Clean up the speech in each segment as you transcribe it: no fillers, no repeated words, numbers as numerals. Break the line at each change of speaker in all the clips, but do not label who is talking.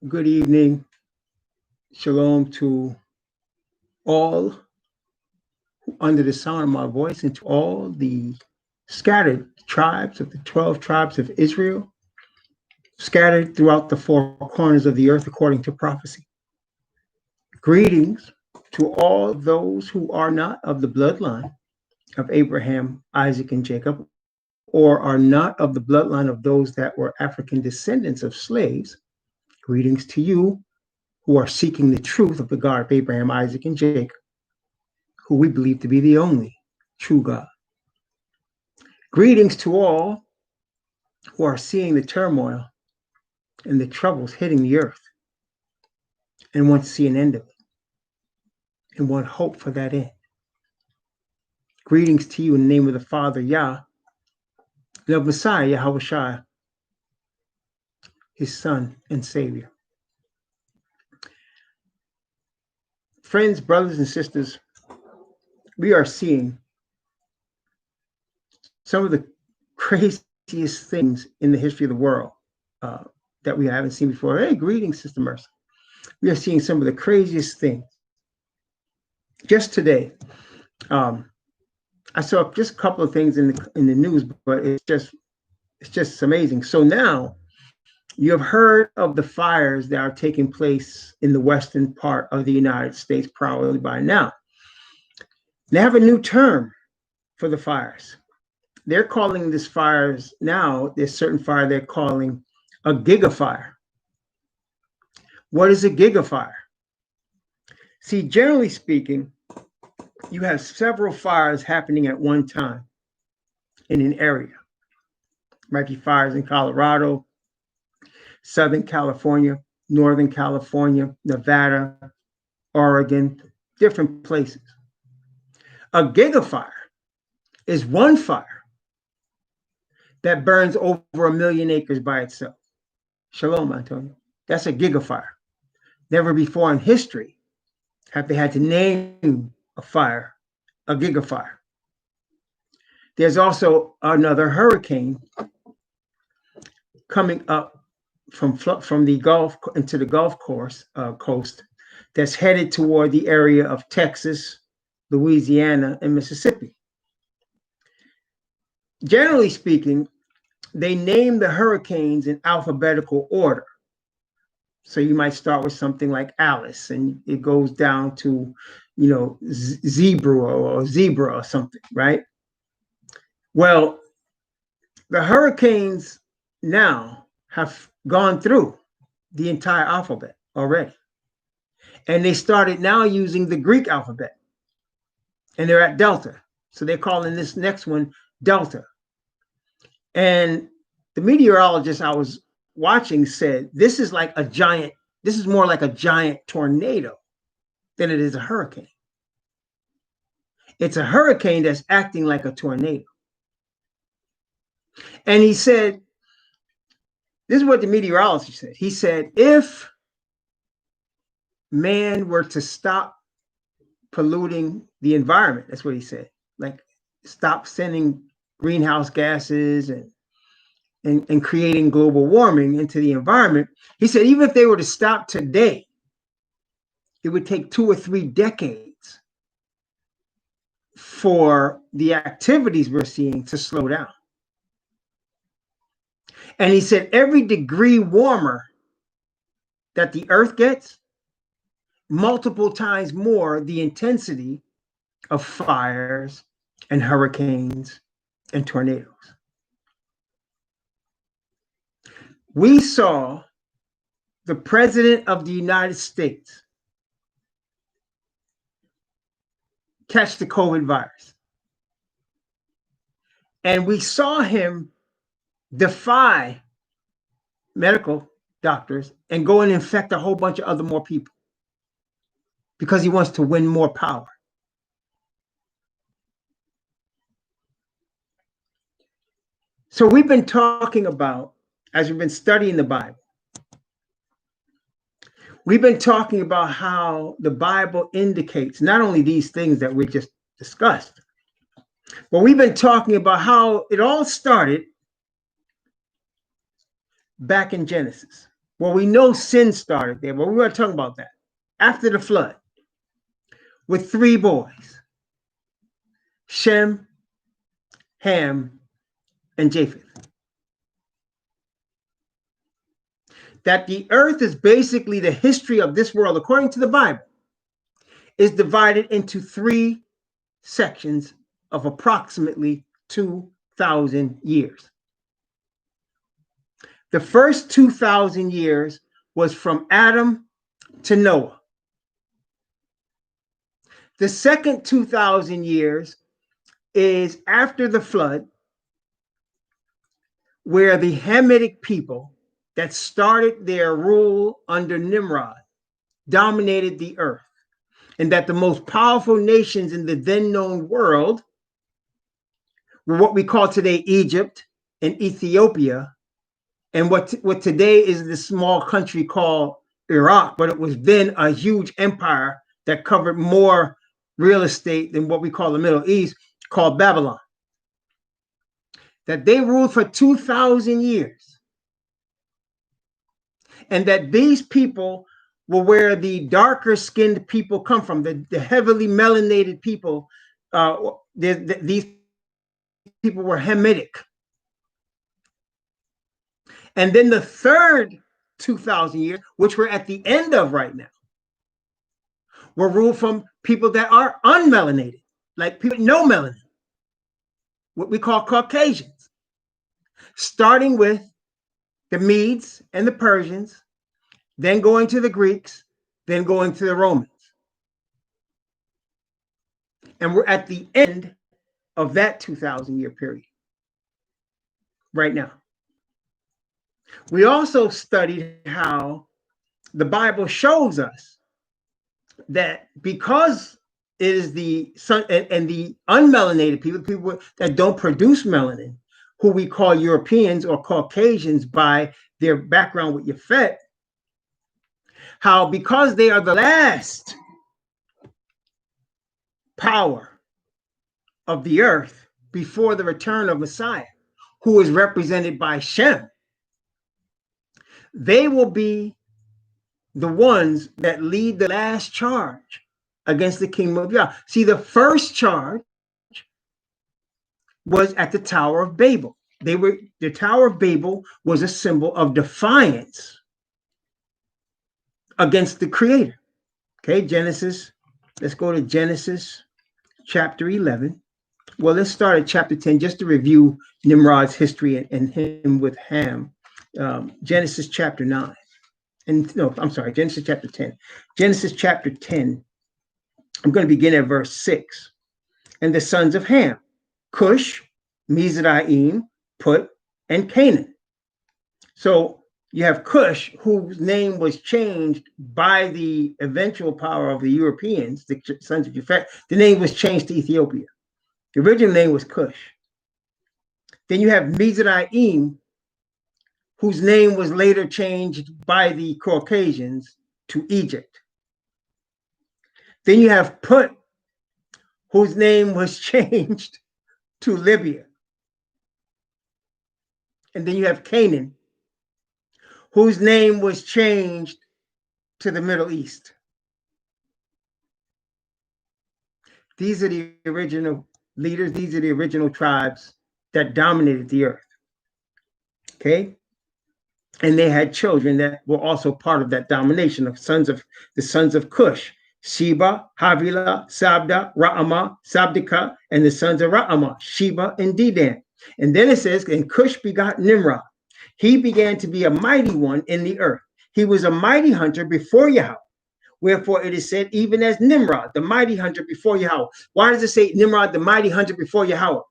Good evening. Shalom to all under the sound of my voice and to all the scattered tribes of the 12 tribes of Israel, scattered throughout the four corners of the earth according to prophecy. Greetings to all those who are not of the bloodline of Abraham, Isaac, and Jacob, or are not of the bloodline of those that were African descendants of slaves. Greetings to you who are seeking the truth of the God of Abraham, Isaac, and Jacob, who we believe to be the only true God. Greetings to all who are seeing the turmoil and the troubles hitting the earth and want to see an end of it and want hope for that end. Greetings to you in the name of the Father, Yah, and of Messiah, Yahweh, his Son and Savior. Friends, brothers, and sisters, we are seeing some of the craziest things in the history of the world that we haven't seen before. Hey, greetings, Sister Mercy. We are seeing some of the craziest things. Just today, I saw just a couple of things in the news, but it's just amazing. So now you have heard of the fires that are taking place in the western part of the United States, probably by now. They have a new term for the fires. They're calling this fires now, there's certain fire they're calling a gigafire. What is a gigafire? See, generally speaking, you have several fires happening at one time in an area. Might be fires in Colorado, Southern California, Northern California, Nevada, Oregon, different places. A gigafire is one fire that burns over 1 million acres by itself. Shalom, Antonio. That's a gigafire. Never before in history have they had to name a fire a gigafire. There's also another hurricane coming up from the Gulf into the Gulf coast that's headed toward the area of Texas, Louisiana, and Mississippi. Generally speaking, they name the hurricanes in alphabetical order. So you might start with something like Alice, and it goes down to, zebra or something, right? Well, the hurricanes now have gone through the entire alphabet already. And they started now using the Greek alphabet. And they're at Delta. So they're calling this next one Delta. And the meteorologist I was watching said, this is more like a giant tornado than it is a hurricane. It's a hurricane that's acting like a tornado. And he said, this is what the meteorologist said. He said, if man were to stop polluting the environment, that's what he said, like stop sending greenhouse gases and creating global warming into the environment, he said, even if they were to stop today, it would take 2 or 3 decades for the activities we're seeing to slow down. And he said, every degree warmer that the earth gets, multiple times more the intensity of fires and hurricanes and tornadoes. We saw the President of the United States catch the COVID virus. And we saw him defy medical doctors and go and infect a whole bunch of other more people because he wants to win more power. So we've been talking about, as we've been studying the Bible, we've been talking about how the Bible indicates not only these things that we just discussed, but we've been talking about how it all started back in Genesis. Well, we know sin started there, but we're going to talk about that. After the flood, with 3 boys, Shem, Ham, and Japheth. That the earth is basically the history of this world, according to the Bible, is divided into 3 sections of approximately 2,000 years. The first 2,000 years was from Adam to Noah. The second 2,000 years is after the flood, where the Hamitic people that started their rule under Nimrod dominated the earth, and that the most powerful nations in the then known world were what we call today Egypt and Ethiopia, and what today is the small country called Iraq, but it was then a huge empire that covered more real estate than what we call the Middle East, called Babylon. That they ruled for 2,000 years. And that these people were where the darker skinned people come from, the heavily melanated people. These people were Hamitic. And then the third 2,000 years, which we're at the end of right now, were ruled from people that are unmelanated, like people with no melanin, what we call Caucasians, starting with the Medes and the Persians, then going to the Greeks, then going to the Romans. And we're at the end of that 2,000-year period right now. We also studied how the Bible shows us that because it is the sun and the unmelanated people that don't produce melanin, who we call Europeans or Caucasians by their background with Yafet, how because they are the last power of the earth before the return of Messiah, who is represented by Shem, they will be the ones that lead the last charge against the kingdom of Yah. See, the first charge was at the Tower of Babel. The Tower of Babel was a symbol of defiance against the Creator. Okay, Genesis. Let's go to Genesis chapter 11. Well, let's start at chapter 10 just to review Nimrod's history and him with Ham. Genesis chapter 9. And no, I'm sorry, Genesis chapter 10. Genesis chapter 10, I'm going to begin at verse 6. And the sons of Ham, Cush, Mizraim, Put, and Canaan. So you have Cush, whose name was changed by the eventual power of the Europeans, the sons of Japhet. The name was changed to Ethiopia. The original name was Cush. Then you have Mizraim, whose name was later changed by the Caucasians to Egypt. Then you have Put, whose name was changed to Libya. And then you have Canaan, whose name was changed to the Middle East. These are the original leaders. These are the original tribes that dominated the earth. Okay? And they had children that were also part of that domination of the sons of Cush, Sheba, Havilah, Sabda, Ra'amah, Sabdika, and the sons of Ra'amah, Sheba and Dedan. And then it says, and Cush begot Nimrod. He began to be a mighty one in the earth. He was a mighty hunter before Yahweh. Wherefore it is said, even as Nimrod, the mighty hunter before Yahweh. Why does it say Nimrod, the mighty hunter before Yahweh?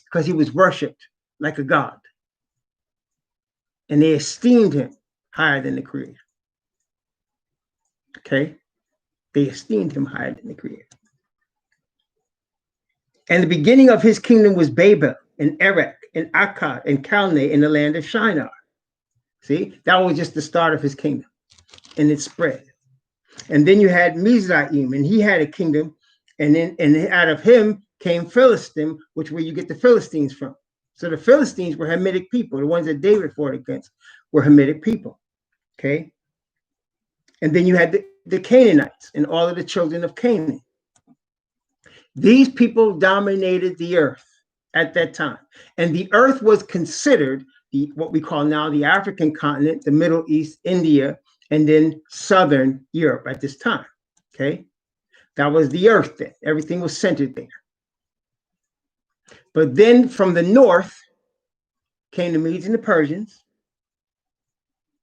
Because he was worshipped like a god. And they esteemed him higher than the Creator. Okay? They esteemed him higher than the Creator. And the beginning of his kingdom was Babel and Erech and Akkad and Calneh in the land of Shinar. See? That was just the start of his kingdom. And it spread. And then you had Mizraim, and he had a kingdom. And then out of him came Philistine, which where you get the Philistines from. So the Philistines were Hamitic people. The ones that David fought against were Hamitic people. Okay. And then you had the Canaanites and all of the children of Canaan. These people dominated the earth at that time. And the earth was considered what we call now the African continent, the Middle East, India, and then Southern Europe at this time. Okay. That was the earth then. Everything was centered there. But then from the north came the Medes and the Persians,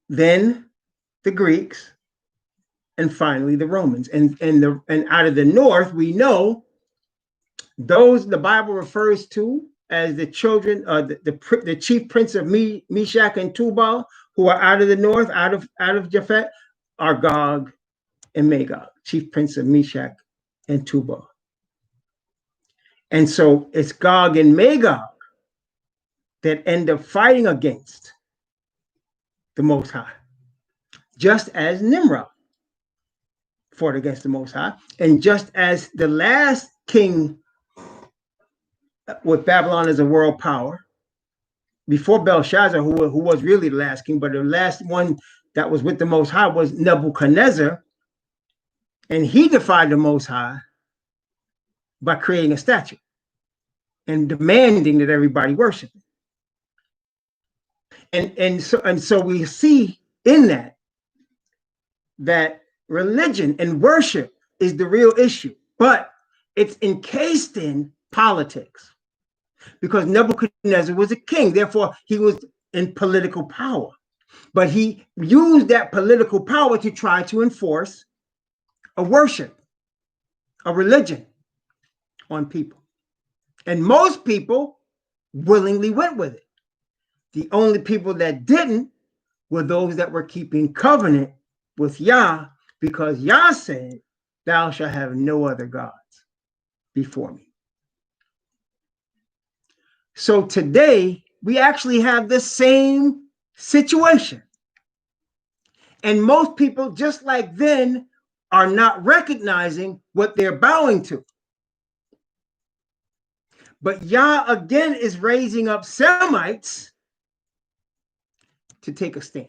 then the Greeks, and finally the Romans. And out of the north, we know those the Bible refers to as the children, the chief prince of Meshach and Tubal, who are out of the north, out of Japhet, are Gog and Magog, chief prince of Meshach and Tubal. And so it's Gog and Magog that end up fighting against the Most High, just as Nimrod fought against the Most High, and just as the last king with Babylon as a world power, before Belshazzar, who was really the last king, but the last one that was with the Most High was Nebuchadnezzar, and he defied the Most High by creating a statue and demanding that everybody worship him. And so we see in that religion and worship is the real issue, but it's encased in politics, because Nebuchadnezzar was a king, therefore he was in political power, but he used that political power to try to enforce a worship, a religion on people, and most people willingly went with it. The only people that didn't were those that were keeping covenant with Yah, because Yah said, "Thou shalt have no other gods before me." So today, we actually have the same situation. And most people, just like then, are not recognizing what they're bowing to. But Yah again is raising up Semites to take a stand.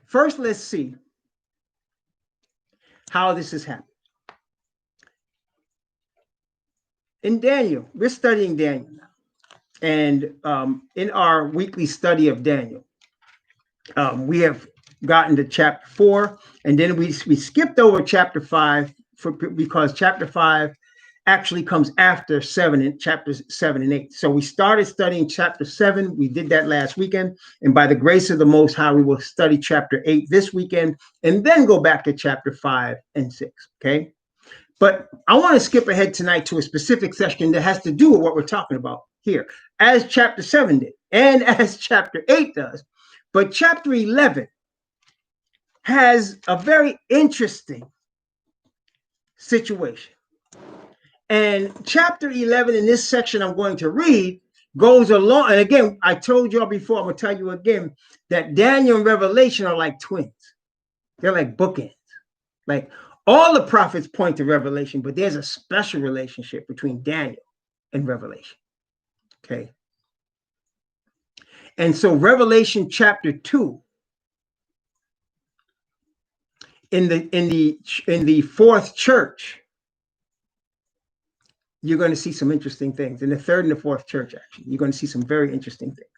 First, let's see how this has happened. In Daniel, we're studying Daniel now. And in our weekly study of Daniel, we have gotten to chapter 4, and then we skipped over chapter 5 because chapter 5 actually comes after chapters 7 and 8. So we started studying chapter 7. We did that last weekend, and by the grace of the Most High, we will study chapter 8 this weekend, and then go back to chapter 5 and 6. Okay. But I want to skip ahead tonight to a specific section that has to do with what we're talking about here, as chapter 7 did, and as chapter 8 does. But chapter 11 has a very interesting situation. And chapter 11 in this section I'm going to read goes along. And again, I told y'all before, I'm going to tell you again, that Daniel and Revelation are like twins. They're like bookends. Like all the prophets point to Revelation, but there's a special relationship between Daniel and Revelation. Okay. And so Revelation chapter 2, in the fourth church, you're going to see some interesting things. In the third and the fourth church, actually, you're going to see some very interesting things.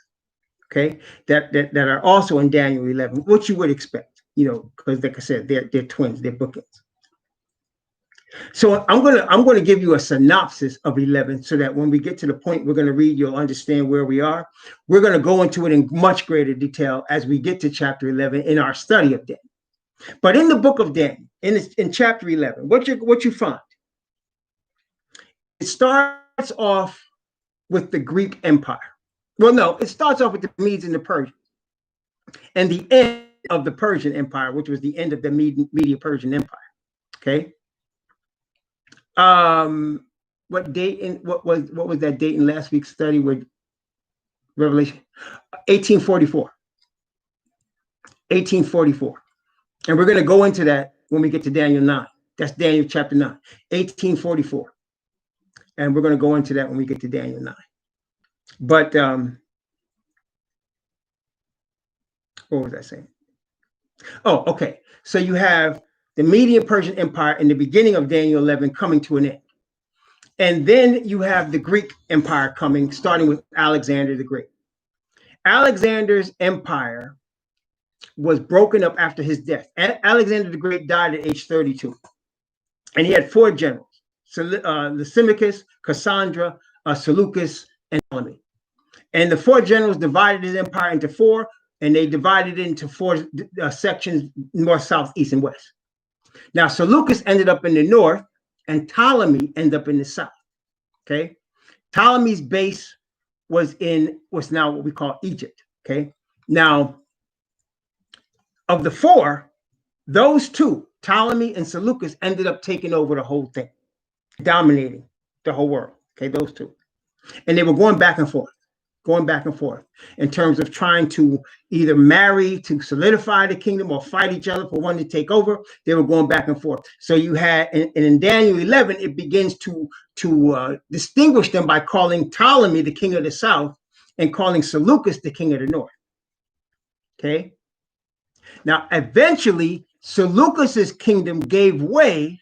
Okay, that are also in Daniel 11, which you would expect, because like I said, they're twins, they're bookends. So I'm going to give you a synopsis of 11, so that when we get to the point we're going to read, you'll understand where we are. We're going to go into it in much greater detail as we get to chapter 11 in our study of Daniel. But in the book of Daniel, in chapter 11, what you find, it starts off with the Greek Empire. Well, no, it starts off with the Medes and the Persians, and the end of the Persian Empire, which was the end of the Medo-Persian Empire. Okay. What was that date in last week's study with Revelation? 1844. 1844. And we're going to go into that when we get to Daniel 9. That's Daniel chapter 9, 1844. And we're going to go into that when we get to Daniel 9. But what What was I saying? Oh, okay. So you have the Median Persian Empire in the beginning of Daniel 11 coming to an end. And then you have the Greek Empire coming, starting with Alexander the Great. Alexander's empire was broken up after his death. Alexander the Great died at age 32. And he had 4 generals, Lysimachus, Cassandra, Seleucus, and Ptolemy. And the 4 generals divided his empire into 4, and they divided it into 4 sections, north, south, east, and west. Now, Seleucus ended up in the north, and Ptolemy ended up in the south. Okay, Ptolemy's base was in what's now what we call Egypt. Okay, now of the 4, those 2, Ptolemy and Seleucus, ended up taking over the whole thing, dominating the whole world. Okay, those 2, and they were going back and forth in terms of trying to either marry to solidify the kingdom or fight each other for one to take over. They were going back and forth. So you had, and in Daniel 11, it begins to distinguish them by calling Ptolemy the king of the south and calling Seleucus the king of the north. Okay. Now, eventually, Seleucus's kingdom gave way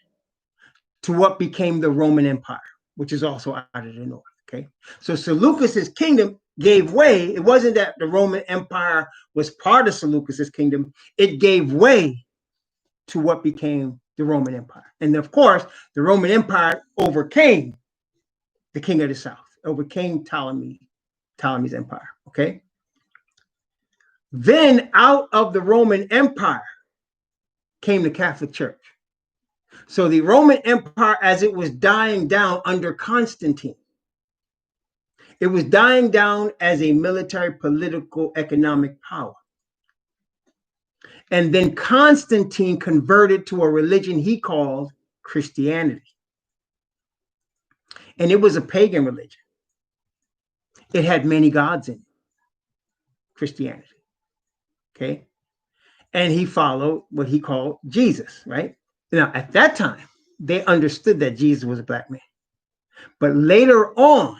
to what became the Roman Empire, which is also out of the north. Okay. So Seleucus's kingdom gave way. It wasn't that the Roman Empire was part of Seleucus's kingdom. It gave way to what became the Roman Empire. And of course, the Roman Empire overcame the king of the south, overcame Ptolemy's empire. Okay. Then out of the Roman Empire came the Catholic Church. So the Roman Empire, as it was dying down under Constantine, it was dying down as a military, political, economic power. And then Constantine converted to a religion he called Christianity. And it was a pagan religion. It had many gods in it, Christianity. Okay. And he followed what he called Jesus, right? Now, at that time, they understood that Jesus was a black man. But later on,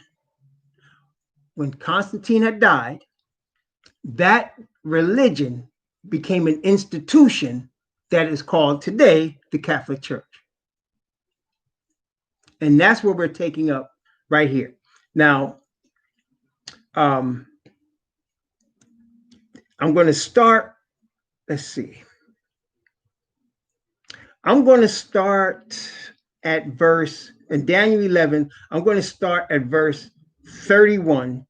when Constantine had died, that religion became an institution that is called today the Catholic Church. And that's what we're taking up right here. Now, I'm going to start, let's see. I'm going to start at verse, in Daniel 11, I'm going to start at verse 31.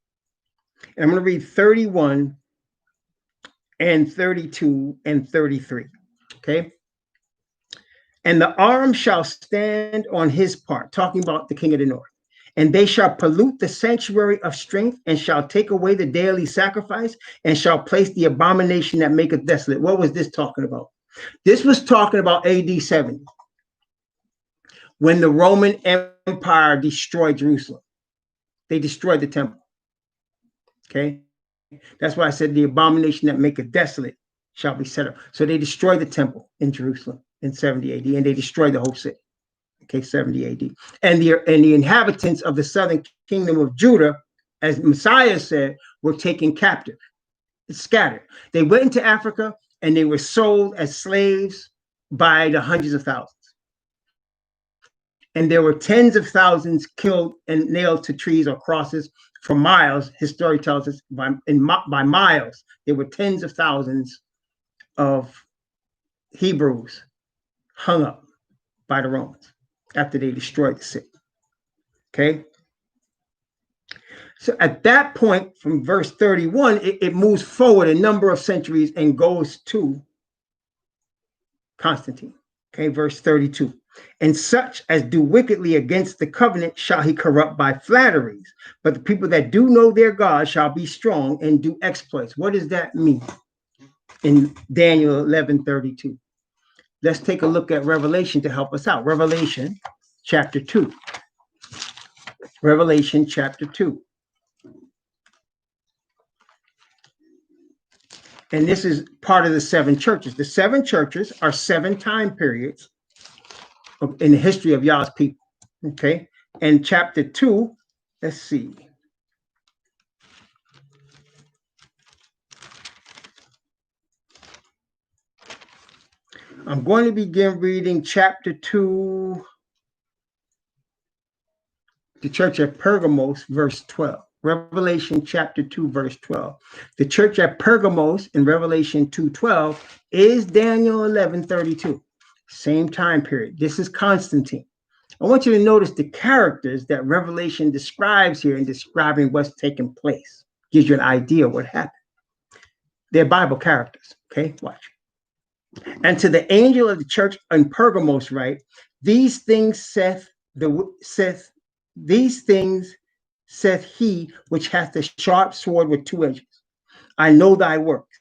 And I'm going to read 31 and 32 and 33. Okay. And the arm shall stand on his part, talking about the king of the north. And they shall pollute the sanctuary of strength, and shall take away the daily sacrifice, and shall place the abomination that maketh desolate. What was this talking about? This was talking about AD 70, when the Roman Empire destroyed Jerusalem. They destroyed the temple. Okay. That's why I said the abomination that maketh desolate shall be set up. So they destroyed the temple in Jerusalem in 70 AD, and they destroyed the whole city. Okay, 70 AD. And the inhabitants of the southern kingdom of Judah, as Messiah said, were taken captive, scattered. They went into Africa and they were sold as slaves by the hundreds of thousands. And there were tens of thousands killed and nailed to trees or crosses for miles. His story tells us by miles, there were tens of thousands of Hebrews hung up by the Romans after they destroyed the city. Okay. So at that point, from verse 31, it moves forward a number of centuries and goes to Constantine. Okay, verse 32. And such as do wickedly against the covenant shall he corrupt by flatteries. But the people that do know their God shall be strong and do exploits. What does that mean in Daniel 11:32? Let's take a look at Revelation to help us out. Revelation chapter 2. Revelation chapter 2. And this is part of the 7 churches. The 7 churches are 7 time periods in the history of Yah's people. Okay. And chapter 2, let's see. I'm going to begin reading chapter 2, the church at Pergamos, verse 12. Revelation chapter 2, verse 12. The church at Pergamos in Revelation 2:12 is Daniel 11:32. Same time period. This is Constantine. I want you to notice the characters that Revelation describes here in describing what's taking place. Gives you an idea of what happened. They're Bible characters. Okay, watch. And to the angel of the church in Pergamos write, these things saith he which hath the sharp sword with two edges. I know thy works,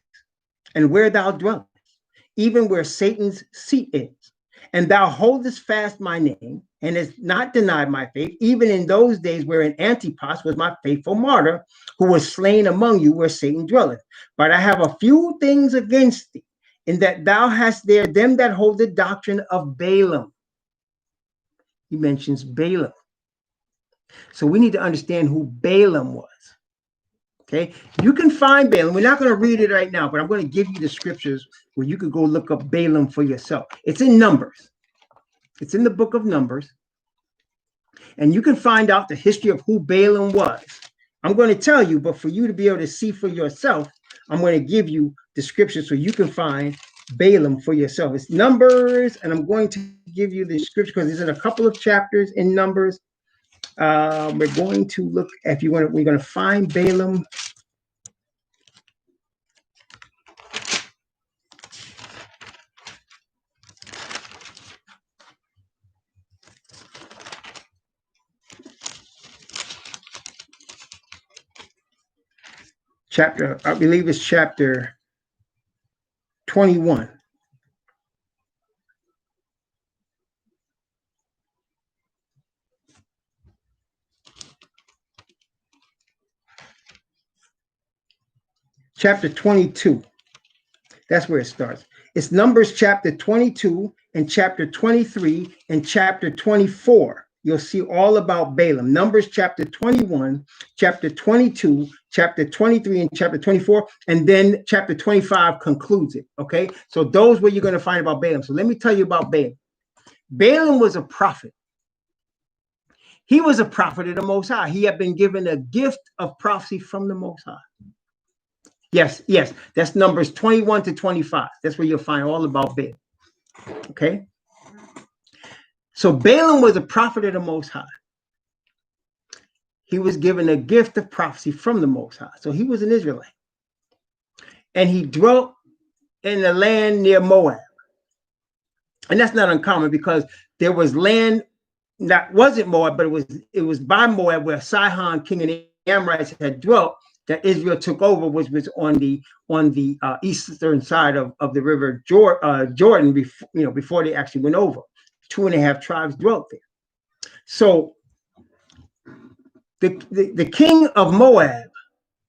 and where thou dwellest, even where Satan's seat is. And thou holdest fast my name, and hast not denied my faith, even in those days wherein Antipas was my faithful martyr, who was slain among you where Satan dwelleth. But I have a few things against thee, in that thou hast there them that hold the doctrine of Balaam. He mentions Balaam. So we need to understand who Balaam was. Okay, you can find Balaam. We're not going to read it right now, but I'm going to give you the scriptures where you could go look up Balaam for yourself. It's in Numbers. It's in the book of Numbers. And you can find out the history of who Balaam was. I'm going to tell you, but for you to be able to see for yourself, I'm going to give you the scripture so you can find Balaam for yourself. It's Numbers, and I'm going to give you the scripture because there's in a couple of chapters in Numbers. We're going to look, if you want, we're going to find Balaam. Chapter, I believe it's chapter 21. Chapter 22. That's where it starts. It's Numbers chapter 22 and chapter 23 and chapter 24. You'll see all about Balaam. Numbers chapter 21, chapter 22, chapter 23, and chapter 24. And then chapter 25 concludes it. Okay. So those where you're going to find about Balaam. So let me tell you about Balaam. Balaam was a prophet. He was a prophet of the Most High. He had been given a gift of prophecy from the Most High. Yes, that's Numbers 21 to 25. That's where you'll find all about Balaam. Okay? So Balaam was a prophet of the Most High. He was given a gift of prophecy from the Most High. So he was an Israelite. And he dwelt in the land near Moab. And that's not uncommon because there was land that wasn't Moab, but it was by Moab where Sihon, king of the Amorites, had dwelt, that Israel took over, which was on the eastern side of the river Jordan, before they actually went over. 2.5 tribes dwelt there. So the king of Moab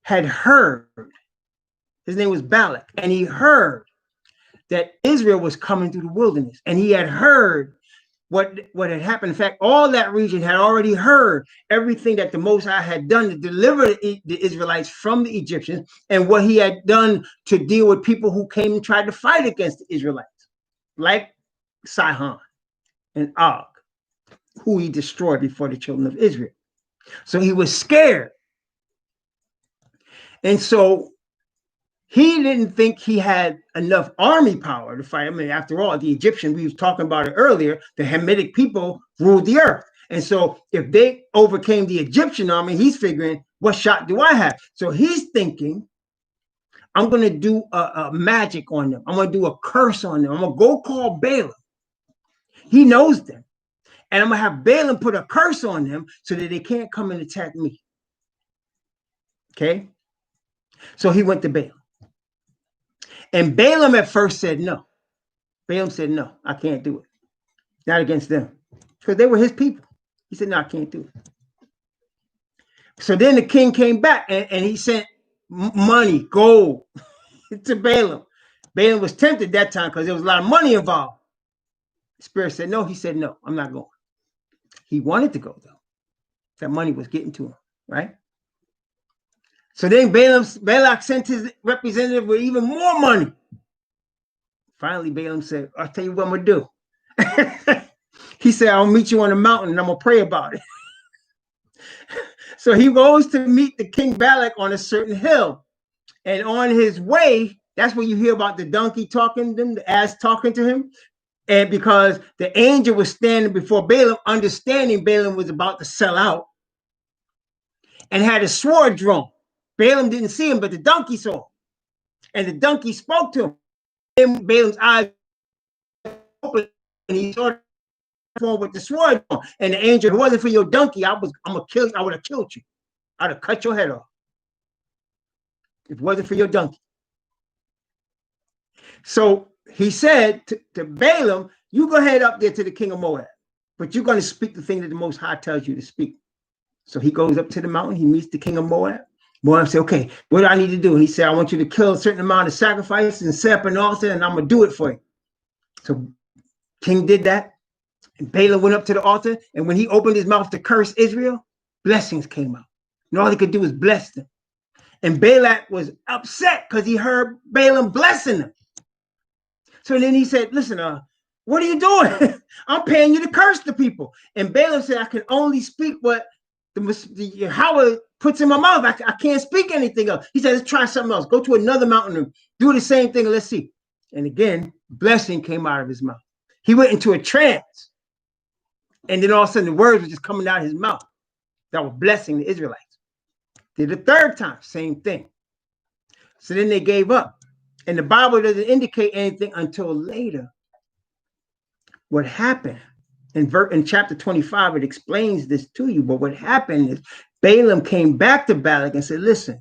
had heard, his name was Balak, and he heard that Israel was coming through the wilderness, and he had heard what had happened. In fact, all that region had already heard everything that the Most High had done to deliver the Israelites from the Egyptians, and what he had done to deal with people who came and tried to fight against the Israelites, like Sihon and Og, who he destroyed before the children of Israel. So he was scared. And so he didn't think he had enough army power to fight. I mean, after all, the Egyptians, we was talking about it earlier, the Hamitic people ruled the earth. And so if they overcame the Egyptian army, he's figuring, what shot do I have? So he's thinking, I'm going to do a magic on them. I'm going to do a curse on them. I'm going to go call Balaam. He knows them. And I'm going to have Balaam put a curse on them so that they can't come and attack me. Okay? So he went to Balaam. And Balaam at first said no. Balaam said, no, I can't do it. Not against them. Because they were his people. He said, no, I can't do it. So then the king came back and he sent money, gold to Balaam. Balaam was tempted that time because there was a lot of money involved. The spirit said no. He said, no, I'm not going. He wanted to go, though. That money was getting to him, right? So then Balak sent his representative with even more money Finally, Balaam said, I'll tell you what I'm going to do. He said, I'll meet you on the mountain and I'm going to pray about it. So he goes to meet the king Balak on a certain hill. And on his way, that's when you hear about the donkey talking to him, the ass talking to him. And because the angel was standing before Balaam, understanding Balaam was about to sell out, and had a sword drawn. Balaam didn't see him, but the donkey saw him. And the donkey spoke to him. And Balaam's eyes opened, and he saw the with the sword drawn. And the angel, if it wasn't for your donkey, I would have killed you. I'd have cut your head off. If it wasn't for your donkey. So he said to Balaam, you go head up there to the king of Moab, but you're going to speak the thing that the Most High tells you to speak. So he goes up to the mountain, he meets the king of Moab. Moab said, okay, what do I need to do? And he said, I want you to kill a certain amount of sacrifices and set up an altar, and I'm going to do it for you. So king did that, and Balaam went up to the altar, and when he opened his mouth to curse Israel, blessings came out. And all he could do was bless them. And Balak was upset because he heard Balaam blessing them. So then he said, listen, what are you doing? I'm paying you to curse the people. And Balaam said, I can only speak what the Yahweh puts in my mouth. I can't speak anything else. He said, let's try something else. Go to another mountain and do the same thing and let's see. And again, blessing came out of his mouth. He went into a trance. And then all of a sudden the words were just coming out of his mouth that were blessing the Israelites. Did the third time, same thing. So then they gave up. And the Bible doesn't indicate anything until later. What happened in chapter 25, it explains this to you. But what happened is Balaam came back to Balak and said, listen,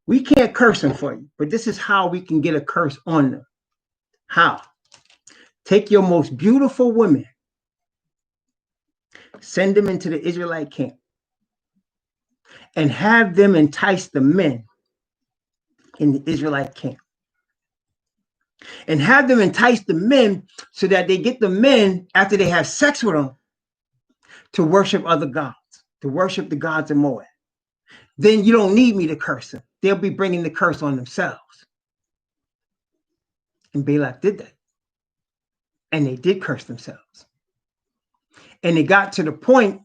we can't curse them for you, but this is how we can get a curse on them. How? Take your most beautiful women, send them into the Israelite camp, and have them entice the men in the Israelite camp. And have them entice the men so that they get the men, after they have sex with them, to worship other gods, to worship the gods of Moab. Then you don't need me to curse them. They'll be bringing the curse on themselves. And Balak did that. And they did curse themselves. And it got to the point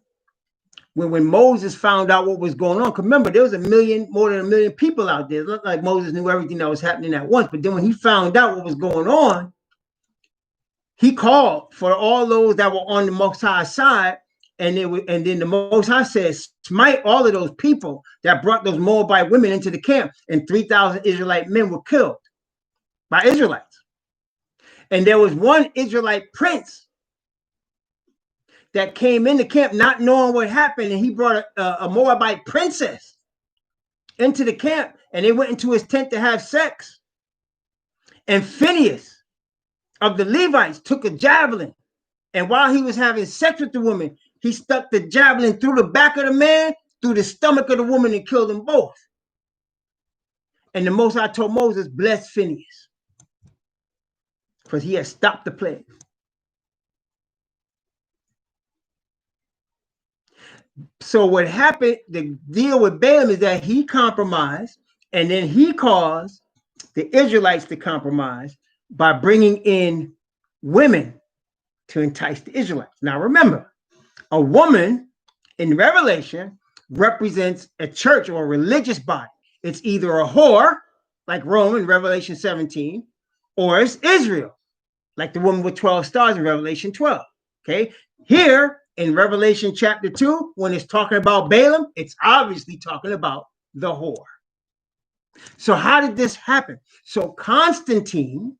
when Moses found out what was going on. Because remember, there was more than a million people out there. It looked like Moses knew everything that was happening at once. But then when he found out what was going on, he called for all those that were on the Most High side. And then the Most High says, smite all of those people that brought those Moabite women into the camp. And 3,000 Israelite men were killed by Israelites. And there was one Israelite prince that came in the camp not knowing what happened, and he brought a Moabite princess into the camp, and they went into his tent to have sex. And Phinehas of the Levites took a javelin, and while he was having sex with the woman, he stuck the javelin through the back of the man, through the stomach of the woman, and killed them both. And the Most High told Moses, bless Phinehas, because he had stopped the plague. So what happened, the deal with Balaam is that he compromised, and then he caused the Israelites to compromise by bringing in women to entice the Israelites. Now remember, a woman in Revelation represents a church or a religious body. It's either a whore, like Rome in Revelation 17, or it's Israel, like the woman with 12 stars in Revelation 12. Okay, here in Revelation chapter 2, when it's talking about Balaam, it's obviously talking about the whore. So how did this happen? So Constantine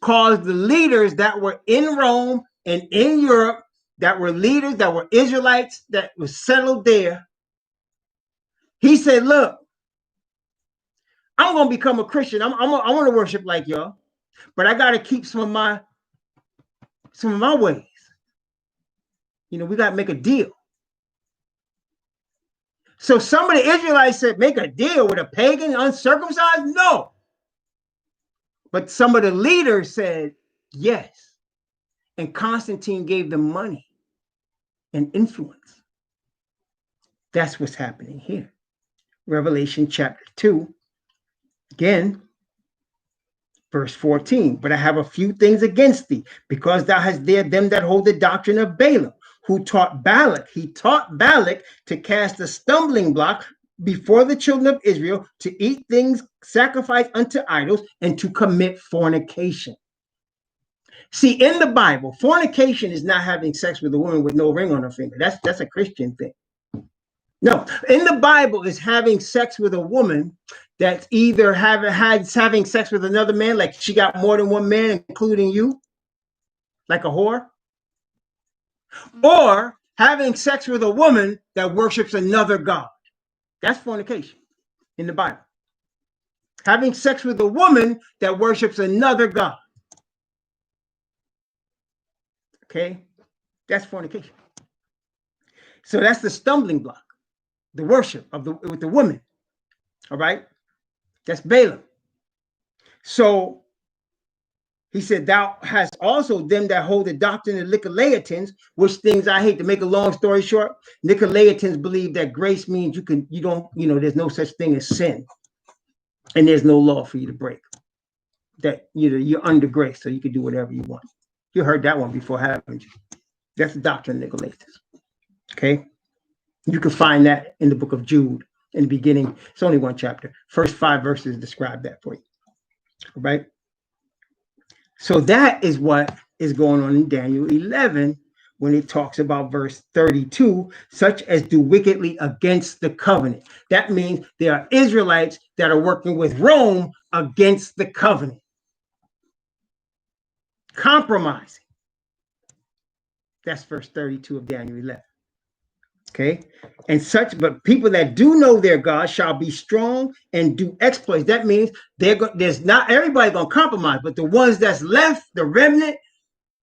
caused the leaders that were in Rome and in Europe, that were leaders, that were Israelites, that were settled there. He said, look, I'm going to become a Christian. I want to worship like y'all, but I got to keep some of my ways. You know, we got to make a deal. So some of the Israelites said, make a deal with a pagan, uncircumcised? No. But some of the leaders said, yes. And Constantine gave them money and influence. That's what's happening here. Revelation chapter 2. Again, Verse 14, but I have a few things against thee, because thou hast there them that hold the doctrine of Balaam, who taught Balak. He taught Balak to cast a stumbling block before the children of Israel, to eat things sacrificed unto idols, and to commit fornication. See, in the Bible, fornication is not having sex with a woman with no ring on her finger. That's a Christian thing. No, in the Bible is having sex with a woman that's either having sex with another man, like she got more than one man, including you, like a whore, or having sex with a woman that worships another god. That's fornication in the Bible. Having sex with a woman that worships another god. Okay, that's fornication. So that's the stumbling block, the worship with the woman. All right, that's Balaam. So he said, thou hast also them that hold the doctrine of Nicolaitans, which things I hate. To make a long story short, Nicolaitans believe that grace means there's no such thing as sin, and there's no law for you to break. That you're under grace, so you can do whatever you want. You heard that one before, haven't you? That's the doctrine of Nicolaitans. Okay, you can find that in the book of Jude in the beginning. It's only one chapter. First 5 verses describe that for you. All right. So that is what is going on in Daniel 11 when it talks about verse 32, such as do wickedly against the covenant. That means there are Israelites that are working with Rome against the covenant, compromising. That's verse 32 of Daniel 11. Okay, and but people that do know their God shall be strong and do exploits. That means there's not everybody gonna compromise, but the ones that's left, the remnant,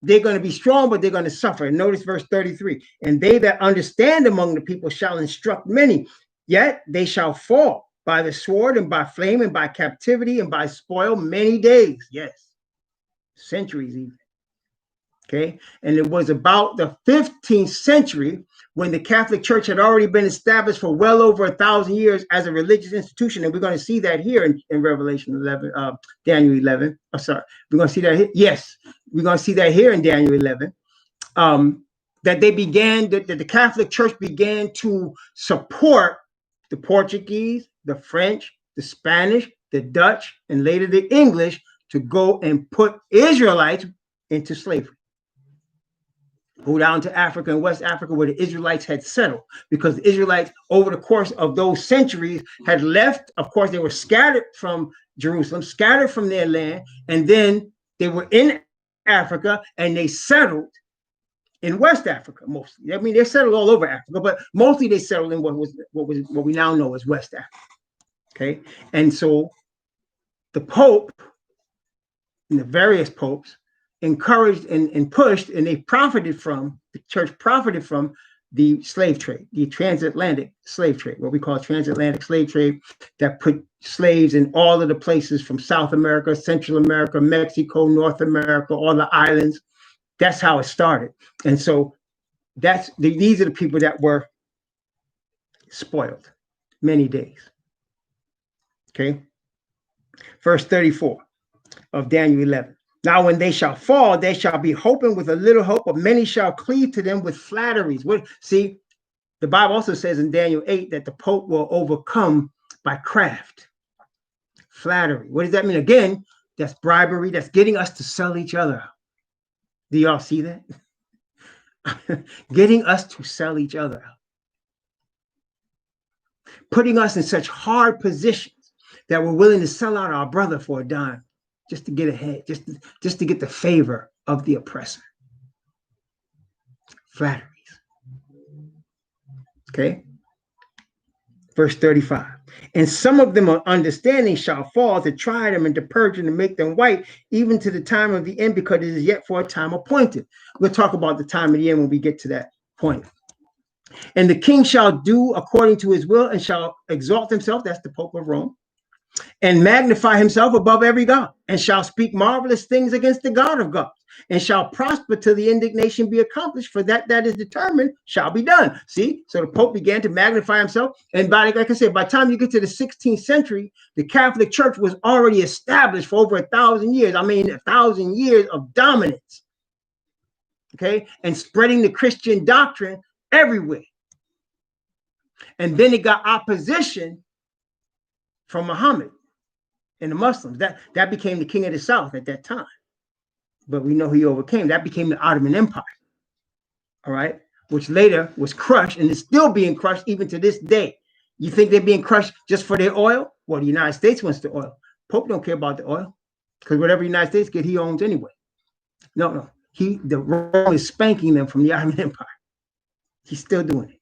they're going to be strong, but they're going to suffer. And notice verse 33, and they that understand among the people shall instruct many, yet they shall fall by the sword and by flame and by captivity and by spoil many days. Yes, centuries even. Okay, and it was about the 15th century when the Catholic Church had already been established for well over 1,000 years as a religious institution, and we're going to see that here in Revelation 11, Daniel 11. Oh, sorry, we're going to see that here. Yes, we're going to see that here in Daniel 11. That the Catholic Church began to support the Portuguese, the French, the Spanish, the Dutch, and later the English to go and put Israelites into slavery. Go down to Africa and West Africa where the Israelites had settled, because the Israelites over the course of those centuries had left. Of course, they were scattered from Jerusalem, scattered from their land, and then they were in Africa and they settled in West Africa mostly. I mean, they settled all over Africa, but mostly they settled in what we now know as West Africa. Okay, and so the Pope and the various popes encouraged and pushed, and the church profited from the slave trade, the transatlantic slave trade, what we call transatlantic slave trade, that put slaves in all of the places from South America, Central America, Mexico, North America, all the islands. That's how it started. And so these are the people that were spoiled many days. Okay. Verse 34 of Daniel 11. Now, when they shall fall, they shall be hoping with a little hope, but many shall cleave to them with flatteries. See, the Bible also says in Daniel 8 that the Pope will overcome by craft, flattery. What does that mean? Again, that's bribery. That's getting us to sell each other out. Do y'all see that? Getting us to sell each other out. Putting us in such hard positions that we're willing to sell out our brother for a dime, just to get ahead, just to get the favor of the oppressor. Flatteries. Okay. Verse 35. And some of them of understanding shall fall to try them and to purge them and make them white, even to the time of the end, because it is yet for a time appointed. We'll talk about the time of the end when we get to that point. And the king shall do according to his will and shall exalt himself, that's the Pope of Rome, and magnify himself above every god, and shall speak marvelous things against the God of gods, and shall prosper till the indignation be accomplished, for that is determined shall be done. See, so the Pope began to magnify himself, and like I said, by the time you get to the 16th century, the Catholic Church was already established for over 1,000 years. I mean, 1,000 years of dominance, okay, and spreading the Christian doctrine everywhere. And then it got opposition from Muhammad and the Muslims. That became the king of the South at that time. But we know he overcame. That became the Ottoman Empire, all right, which later was crushed and is still being crushed even to this day. You think they're being crushed just for their oil? Well, the United States wants the oil. Pope don't care about the oil, because whatever the United States get, he owns anyway. No. The Rome is spanking them from the Ottoman Empire. He's still doing it.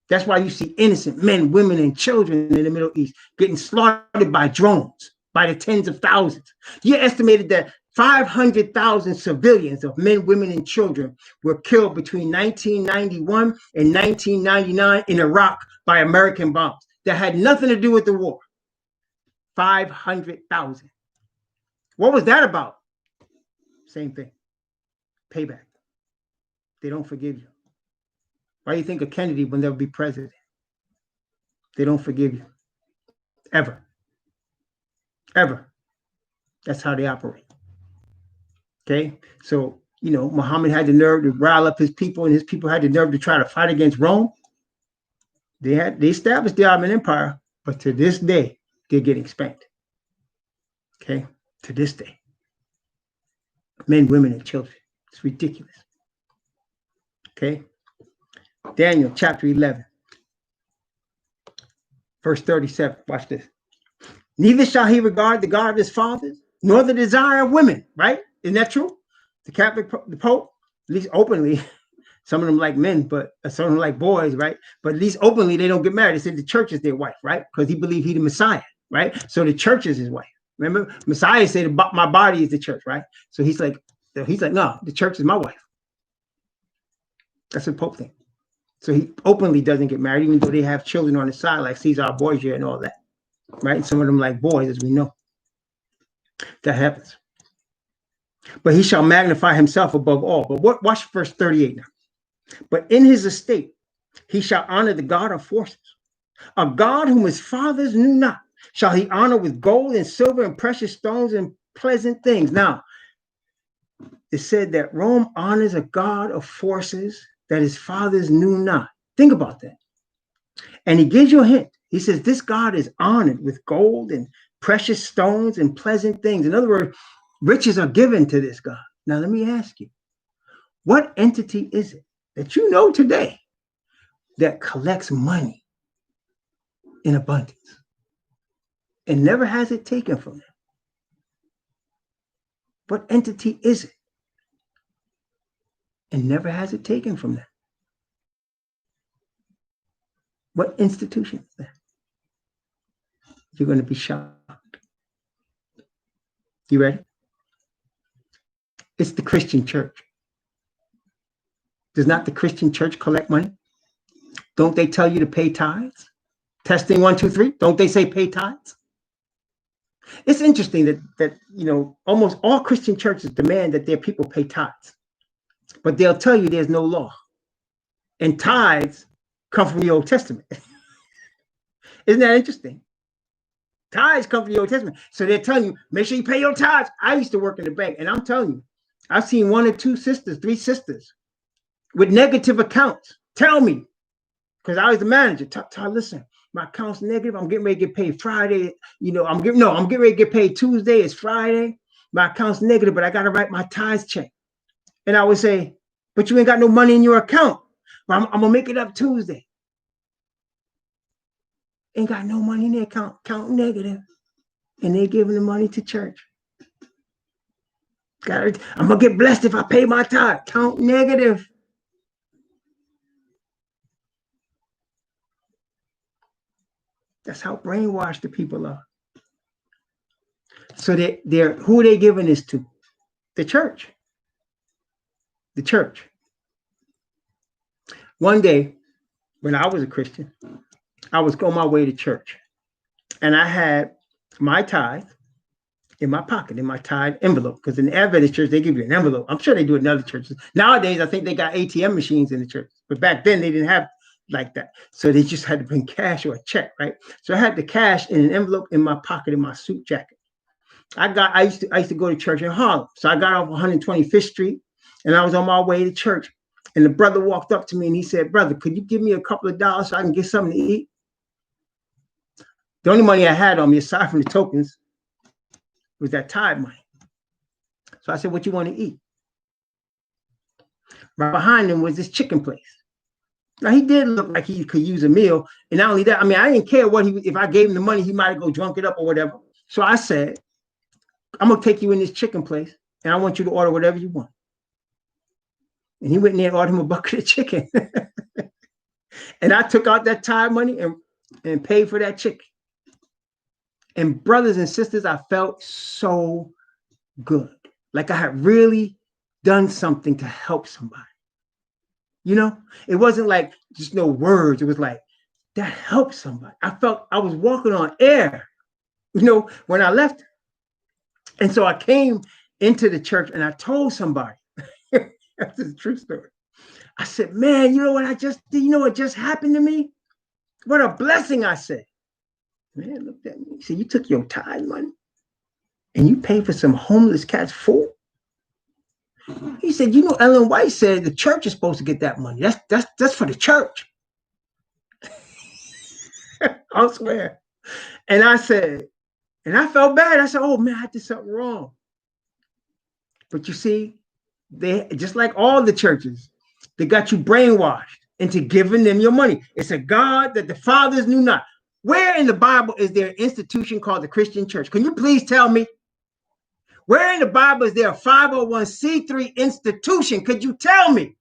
That's why you see innocent men, women, and children in the Middle East getting slaughtered by drones by the tens of thousands. You estimated that 500,000 civilians of men, women, and children were killed between 1991 and 1999 in Iraq by American bombs that had nothing to do with the war. 500,000. What was that about? Same thing. Payback. They don't forgive you. Why do you think a Kennedy will never be president? They don't forgive you. Ever. Ever. That's how they operate. Okay? So, Muhammad had the nerve to rile up his people, and his people had the nerve to try to fight against Rome. They established the Ottoman Empire, but to this day, they're getting spanked. Okay? To this day. Men, women, and children. It's ridiculous. Okay? Daniel chapter 11, verse 37. Watch this. Neither shall he regard the God of his fathers, nor the desire of women. Right? Isn't that true? The Catholic, the Pope, at least openly, some of them like men, but some of them like boys, right? But at least openly, they don't get married. They said the church is their wife, right? Because he believed he the Messiah, right? So the church is his wife. Remember, Messiah said, my body is the church, right? So he's like, no, the church is my wife. That's what Pope thinks. So he openly doesn't get married, even though they have children on the side, like Caesar Borgia and all that, right? And some of them like boys, as we know. That happens. But he shall magnify himself above all. But watch verse 38 now. But in his estate, he shall honor the God of forces, a God whom his fathers knew not. Shall he honor with gold and silver and precious stones and pleasant things. Now, it said that Rome honors a God of forces that his fathers knew not. Think about that. And he gives you a hint. He says this God is honored with gold and precious stones and pleasant things. In other words, riches are given to this God. Now, let me ask you, what entity is it that you know today that collects money in abundance and never has it taken from them? What entity is it and never has it taken from them? What institution is that? You're going to be shocked. You ready? It's the Christian church. Does not the Christian church collect money? Don't they tell you to pay tithes? Testing 1, 2, 3. Don't they say pay tithes? It's interesting that almost all Christian churches demand that their people pay tithes, but they'll tell you there's no law, and tithes come from the Old Testament. Isn't that interesting? Tithes come from the Old Testament, so they're telling you make sure you pay your tithes. I used to work in the bank, and I'm telling you, I've seen 1 or 2 sisters, 3 sisters with negative accounts tell me, because I was the manager. Listen, my account's negative. I'm getting ready to get paid Friday. I'm getting ready to get paid Tuesday. It's Friday. My account's negative, but I got to write my tithes check. And I would say, but you ain't got no money in your account. I'm going to make it up Tuesday. Ain't got no money in their account. Count negative. And they're giving the money to church. I'm going to get blessed if I pay my tithe. Count negative. That's how brainwashed the people are. So who are they giving this to? The church. The church. One day, when I was a Christian, I was on my way to church, and I had my tithe in my pocket, in my tied envelope. Because in the Adventist church, they give you an envelope. I'm sure they do it in other churches. Nowadays, I think they got ATM machines in the church. But back then, they didn't have like that. So they just had to bring cash or a check, right? So I had the cash in an envelope in my pocket in my suit jacket. I used to go to church in Harlem. So I got off 125th Street and I was on my way to church. And the brother walked up to me and he said, "Brother, could you give me a couple of dollars so I can get something to eat?" The only money I had on me, aside from the tokens, was that tithe money. So I said, "What you want to eat?" Right behind him was this chicken place. Now he did look like he could use a meal. And not only that, I mean, I didn't care what if I gave him the money, he might go drunk it up or whatever. So I said, "I'm going to take you in this chicken place and I want you to order whatever you want." And he went in there and ordered him a bucket of chicken. And I took out that tithe money and paid for that chicken. And brothers and sisters, I felt so good. Like I had really done something to help somebody. You know, it wasn't like just no words. It was like, that helped somebody. I felt I was walking on air, you know, when I left. And so I came into the church and I told somebody, that's a true story. I said, "Man, you know what I just did? You know what just happened to me? What a blessing," I said. Man looked at me. He said, "You took your tithe money and you paid for some homeless cat's food?" He said, "You know, Ellen White said the church is supposed to get that money. That's for the church." I swear. And I said, and I felt bad. I said, "Oh man, I did something wrong." But you see, they just like all the churches, they got you brainwashed into giving them your money. It's a God that the fathers knew not. Where in the Bible is there an institution called the Christian church? Can you please tell me? Where in the Bible is there a 501c3 institution? Could you tell me?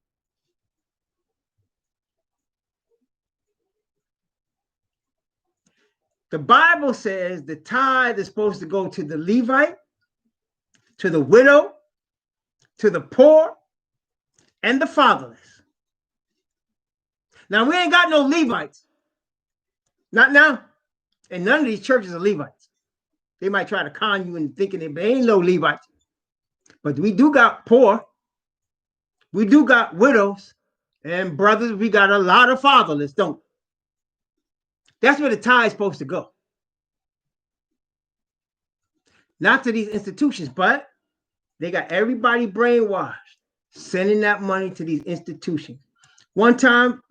The Bible says the tithe is supposed to go to the Levite, to the widow, to the poor, and the fatherless. Now, we ain't got no Levites. Not now. And none of these churches are Levites. They might try to con you into thinking there ain't no Levites. But we do got poor. We do got widows. And brothers, we got a lot of fatherless, don't we? That's where the tithe is supposed to go. Not to these institutions, but they got everybody brainwashed, sending that money to these institutions. One time,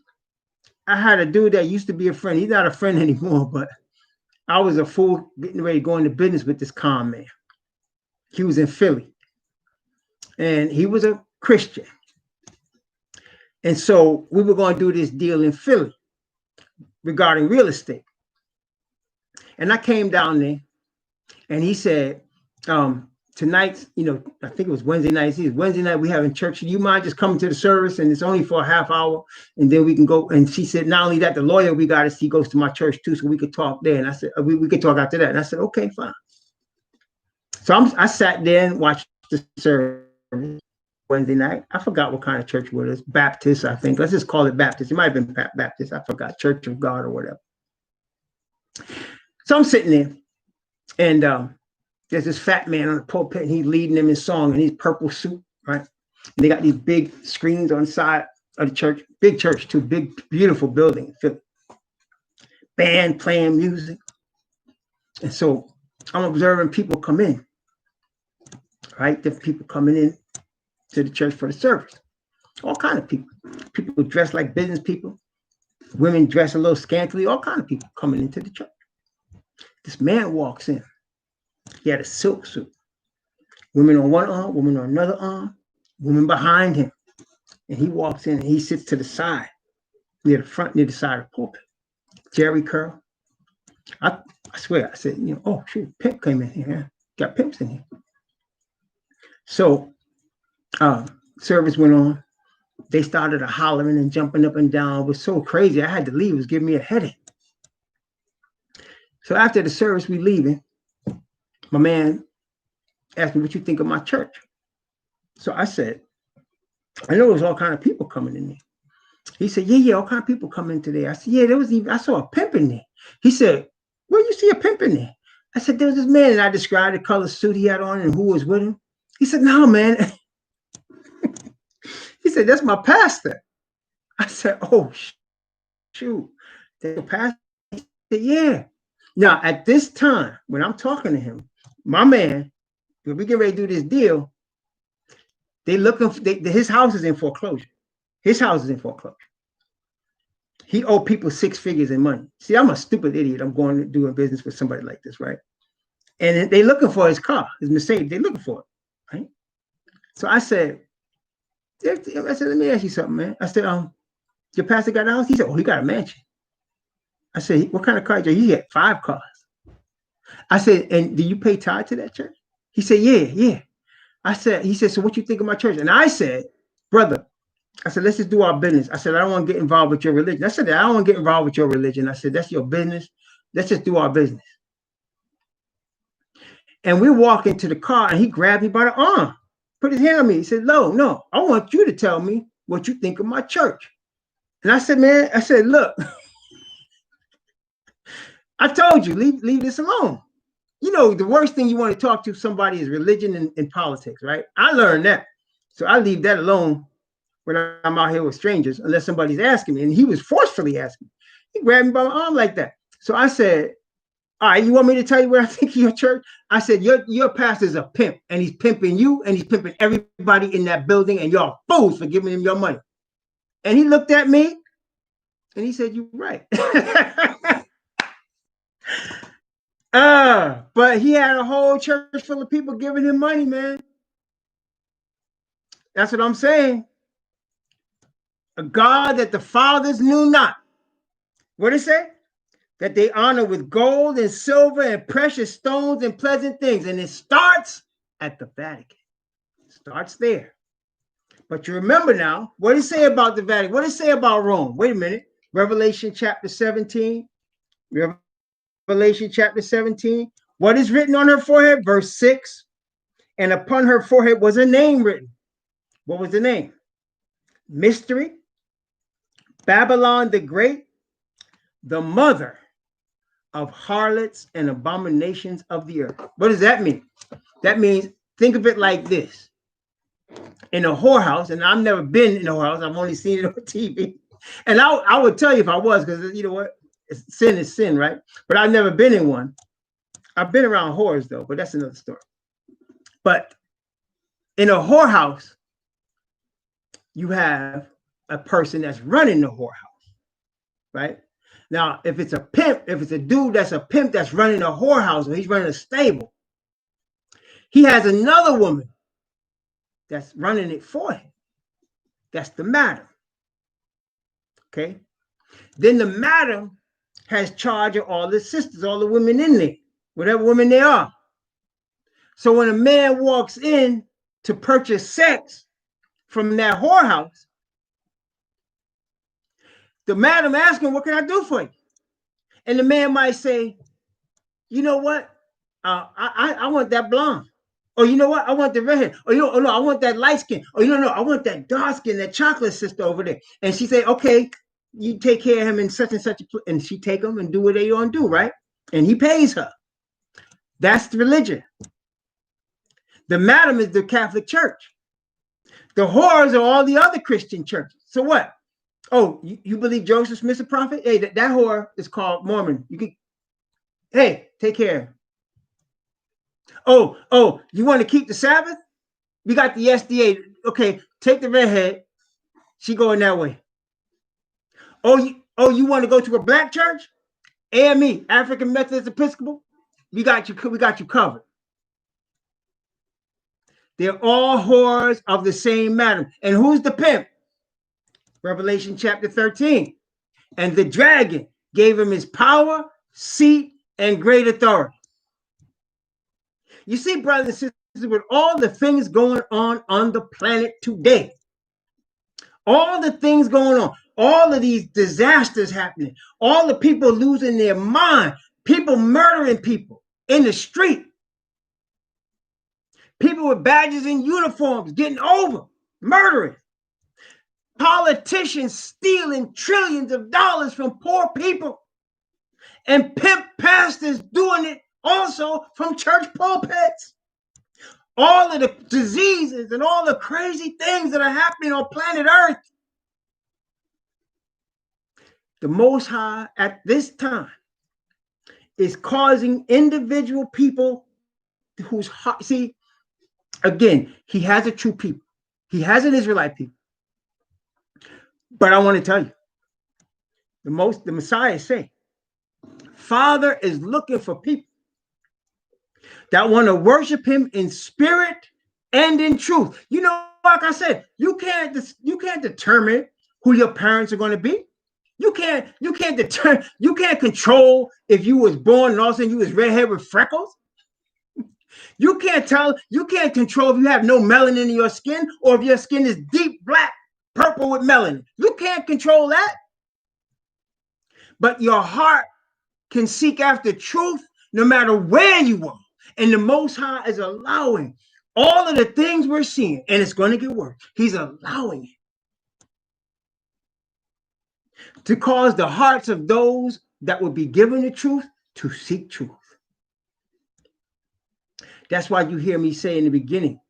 I had a dude that used to be a friend. He's not a friend anymore, but I was a fool getting ready to go into business with this con man. He was in Philly. And he was a Christian. And so we were going to do this deal in Philly regarding real estate. And I came down there and he said, "Tonight, you know, I think it was Wednesday night. He said, Wednesday night we having church. Do you mind just coming to the service? And it's only for a half hour. And then we can go." And she said, "Not only that, the lawyer we got to see goes to my church too. So we could talk there." And I said, we could talk after that. And I said, "Okay, fine." So I sat there and watched the service Wednesday night. I forgot what kind of church it was. Baptist, I think. Let's just call it Baptist. It might have been Baptist. I forgot. Church of God or whatever. So I'm sitting there and there's this fat man on the pulpit and he's leading them in song in his purple suit, right? And they got these big screens on the side of the church. Big church too. Big, beautiful building. Band playing music. And so I'm observing people come in, right? Different people coming in to the church for the service. All kind of people. People dressed like business people. Women dressed a little scantily. All kind of people coming into the church. This man walks in. He had a silk suit. Women on one arm, women on another arm, women behind him. And he walks in and he sits to the side, near the front, near the side of the pulpit. Jerry curl. I swear, I said, you know, oh, shoot, pimp came in here. Man. Got pimps in here. So service went on. They started hollering and jumping up and down. It was so crazy. I had to leave. It was giving me a headache. So after the service, we leaving. My man asked me, "What you think of my church?" So I said, "I know there's all kind of people coming in there." He said, yeah, all kind of people coming in today. I said, "Yeah, I saw a pimp in there." He said, "Where you see a pimp in there?" I said, there was this man, and I described the color suit he had on and who was with him. He said, no, man. He said, that's my pastor. I said, oh, shoot. That's your pastor? He said, yeah. Now, at this time, when I'm talking to him, my man, when we get ready to do this deal, they looking for, his house is in foreclosure. His house is in foreclosure. He owed people 6 figures in money. See, I'm a stupid idiot. I'm going to do a business with somebody like this, right? And they looking for his car, his Mercedes. They looking for it, right? So I said, let me ask you something, man. I said, your pastor got a house? He said, oh, he got a mansion. I said, what kind of car? He had 5 cars. I said, and do you pay tithe to that church? He said, yeah. He said, so what you think of my church? And I said, brother, I said, let's just do our business. I said, I don't want to get involved with your religion. I said, I don't want to get involved with your religion. I said, that's your business. Let's just do our business. And we walk into the car and he grabbed me by the arm, put his hand on me. He said, no, I want you to tell me what you think of my church. And I said, man, look, I told you, leave this alone. You know, the worst thing you want to talk to somebody is religion and politics, right? I learned that. So I leave that alone when I'm out here with strangers, unless somebody's asking me. And he was forcefully asking me. He grabbed me by my arm like that. So I said, all right, you want me to tell you what I think of your church? I said, your pastor's a pimp, and he's pimping you, and he's pimping everybody in that building, and y'all fools for giving him your money. And he looked at me, and he said, you're right. But he had a whole church full of people giving him money, man. That's what I'm saying. A God that the fathers knew not. What did it say? That they honor with gold and silver and precious stones and pleasant things. And it starts at the Vatican. It starts there. But you remember now, what does it say about the Vatican? What does it say about Rome? Wait a minute. Revelation chapter 17. Revelation chapter 17. What is written on her forehead? Verse 6. And upon her forehead was a name written. What was the name? Mystery. Babylon the Great, the mother of harlots and abominations of the earth. What does that mean? That means, think of it like this. In a whorehouse, and I've never been in a whorehouse, I've only seen it on TV. And I would tell you if I was, because you know what? Sin is sin, right? But I've never been in one. I've been around whores, though, but that's another story. But in a whorehouse, you have a person that's running the whorehouse, right? Now, if it's a pimp, if it's a dude that's a pimp that's running a whorehouse or he's running a stable, he has another woman that's running it for him. That's the madam. Okay? Then the madam has charge of all the sisters, all the women in there, whatever women they are. So when a man walks in to purchase sex from that whorehouse, the madam asks him, what can I do for you? And the man might say, you know what? I want that blonde. Or you know what? I want the redhead. Or oh no, I want that light skin. Or no, I want that dark skin, that chocolate sister over there. And she say, okay, you take care of him in such and such a place. And she take him and do what they want to do, right? And he pays her. That's the religion. The madam is the Catholic Church. The whores are all the other Christian churches. So what? Oh, you believe Joseph Smith's a prophet? Hey, that whore is called Mormon. You can, hey, take care. Oh, you want to keep the Sabbath? We got the SDA. Okay, take the redhead. She going that way. Oh, you want to go to a black church? AME, African Methodist Episcopal. We got you covered. They're all whores of the same madam. And who's the pimp? Revelation chapter 13. And the dragon gave him his power, seat, and great authority. You see, brothers and sisters, with all the things going on the planet today, all the things going on, all of these disasters happening, all the people losing their mind, people murdering people in the street, people with badges and uniforms getting over, murdering, politicians stealing trillions of dollars from poor people, and pimp pastors doing it also from church pulpits. All of the diseases and all the crazy things that are happening on planet Earth, the Most High at this time is causing individual people whose heart, see, again, he has a true people. He has an Israelite people. But I want to tell you, the Messiah is saying, Father is looking for people that want to worship him in spirit and in truth. You know, like I said, you can't determine who your parents are going to be. You can't determine, you can't control if you was born and all of a sudden you was redhead with freckles. You can't control if you have no melanin in your skin or if your skin is deep black, purple with melanin. You can't control that. But your heart can seek after truth no matter where you are. And the Most High is allowing all of the things we're seeing, and it's going to get worse. He's allowing it to cause the hearts of those that will be given the truth to seek truth. That's why you hear me say in the beginning,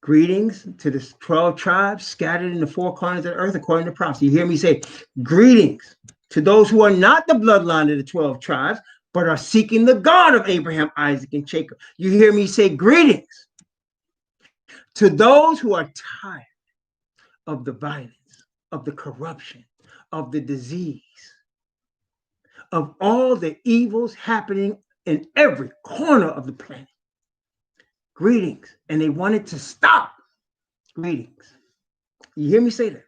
greetings to the 12 tribes scattered in the four corners of the earth according to prophecy. You hear me say, greetings to those who are not the bloodline of the 12 tribes, but are seeking the God of Abraham, Isaac, and Jacob. You hear me say, greetings to those who are tired of the violence, of the corruption, of the disease, of all the evils happening in every corner of the planet. Greetings. And they wanted to stop. Greetings. You hear me say that?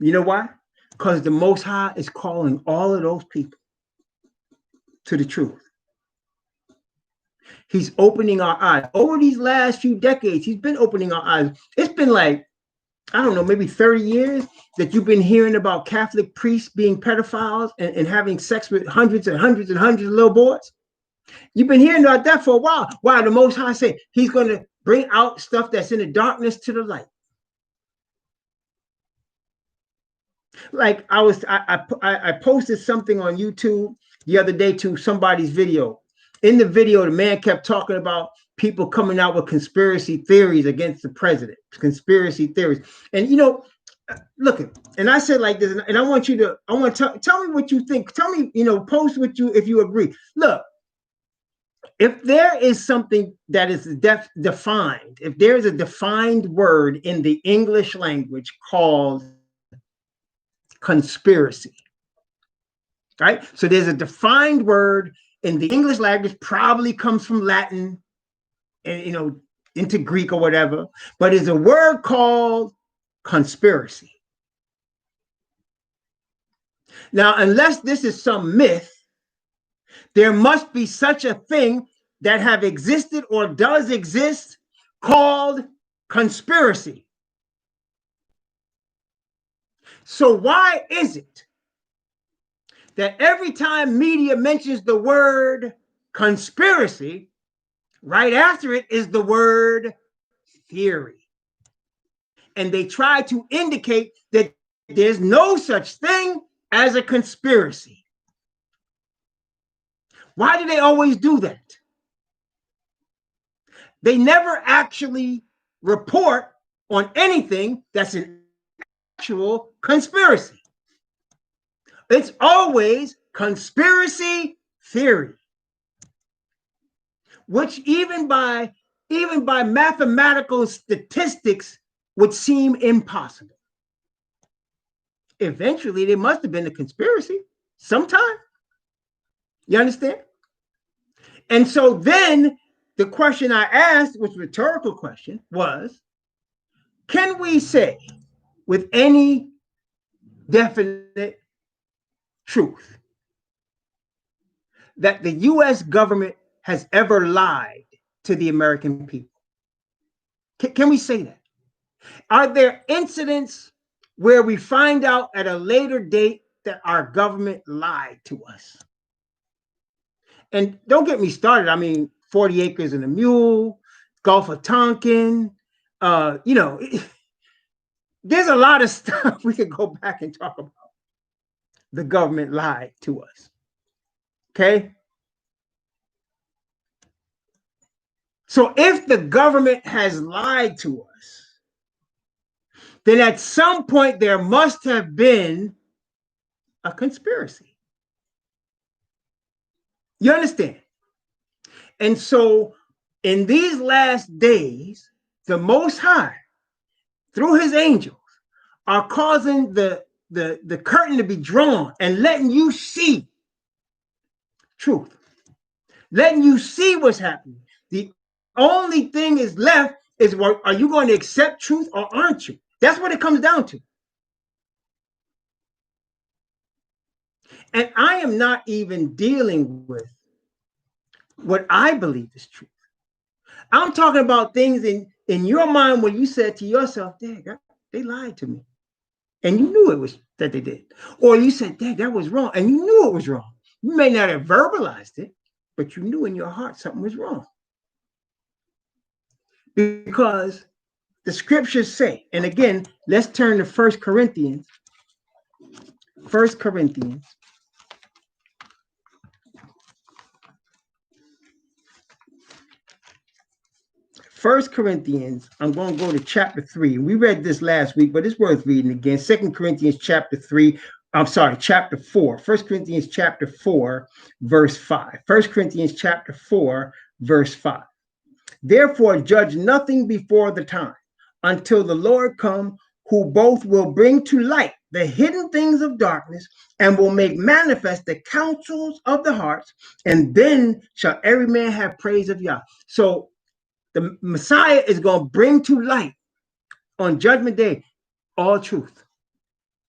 You know why? Because the Most High is calling all of those people to the truth. He's opening our eyes. Over these last few decades, he's been opening our eyes. It's been like, I don't know, maybe 30 years that you've been hearing about Catholic priests being pedophiles and having sex with hundreds and hundreds and hundreds of little boys. You've been hearing about that for a while. Why? The Most High said he's going to bring out stuff that's in the darkness to the light. Like I posted something on YouTube the other day to somebody's video. In the video, the man kept talking about people coming out with conspiracy theories against the president, conspiracy theories. And, you know, look, and I said like this, and I want to tell me what you think. Tell me, you know, post what you, if you agree. Look, if there is something that is defined, if there is a defined word in the English language called conspiracy, right? So there's a defined word in the English language, probably comes from Latin and, you know, into Greek or whatever, but is a word called conspiracy. Now, unless this is some myth, there must be such a thing that have existed or does exist called conspiracy. So why is it that every time media mentions the word conspiracy, right after it is the word theory? And they try to indicate that there's no such thing as a conspiracy. Why do they always do that? They never actually report on anything that's an actual conspiracy. It's always conspiracy theory, which even by mathematical statistics would seem impossible. Eventually, there must have been a conspiracy sometime. You understand? And so then the question I asked, which was a rhetorical question, was, can we say with any definite truth that the U.S. government has ever lied to the American people? Can we say that? Are there incidents where we find out at a later date that our government lied to us? And don't get me started. I mean, 40 acres and a mule, Gulf of Tonkin, you know, there's a lot of stuff we could go back and talk about. The government lied to us. Okay? So if the government has lied to us, then at some point there must have been a conspiracy. You understand? And so in these last days, the Most High, through his angels, are causing the curtain to be drawn and letting you see truth, letting you see what's happening. The only thing is left is, well, are you going to accept truth or aren't you? That's what it comes down to. And I am not even dealing with what I believe is truth. I'm talking about things in your mind where you said to yourself, Dad, they lied to me. And you knew it was that they did. Or you said, Dad, that was wrong. And you knew it was wrong. You may not have verbalized it, but you knew in your heart something was wrong. Because the scriptures say, and again, let's turn to 1 Corinthians. 1 Corinthians. 1 Corinthians, I'm going to go to chapter 3. We read this last week, but it's worth reading again. 2 Corinthians chapter 3. I'm sorry, chapter 4. 1 Corinthians chapter 4, verse 5. 1 Corinthians chapter 4, verse 5. Therefore, judge nothing before the time, until the Lord come, who both will bring to light the hidden things of darkness and will make manifest the counsels of the hearts, and then shall every man have praise of Yah. So the Messiah is going to bring to light on Judgment Day all truth.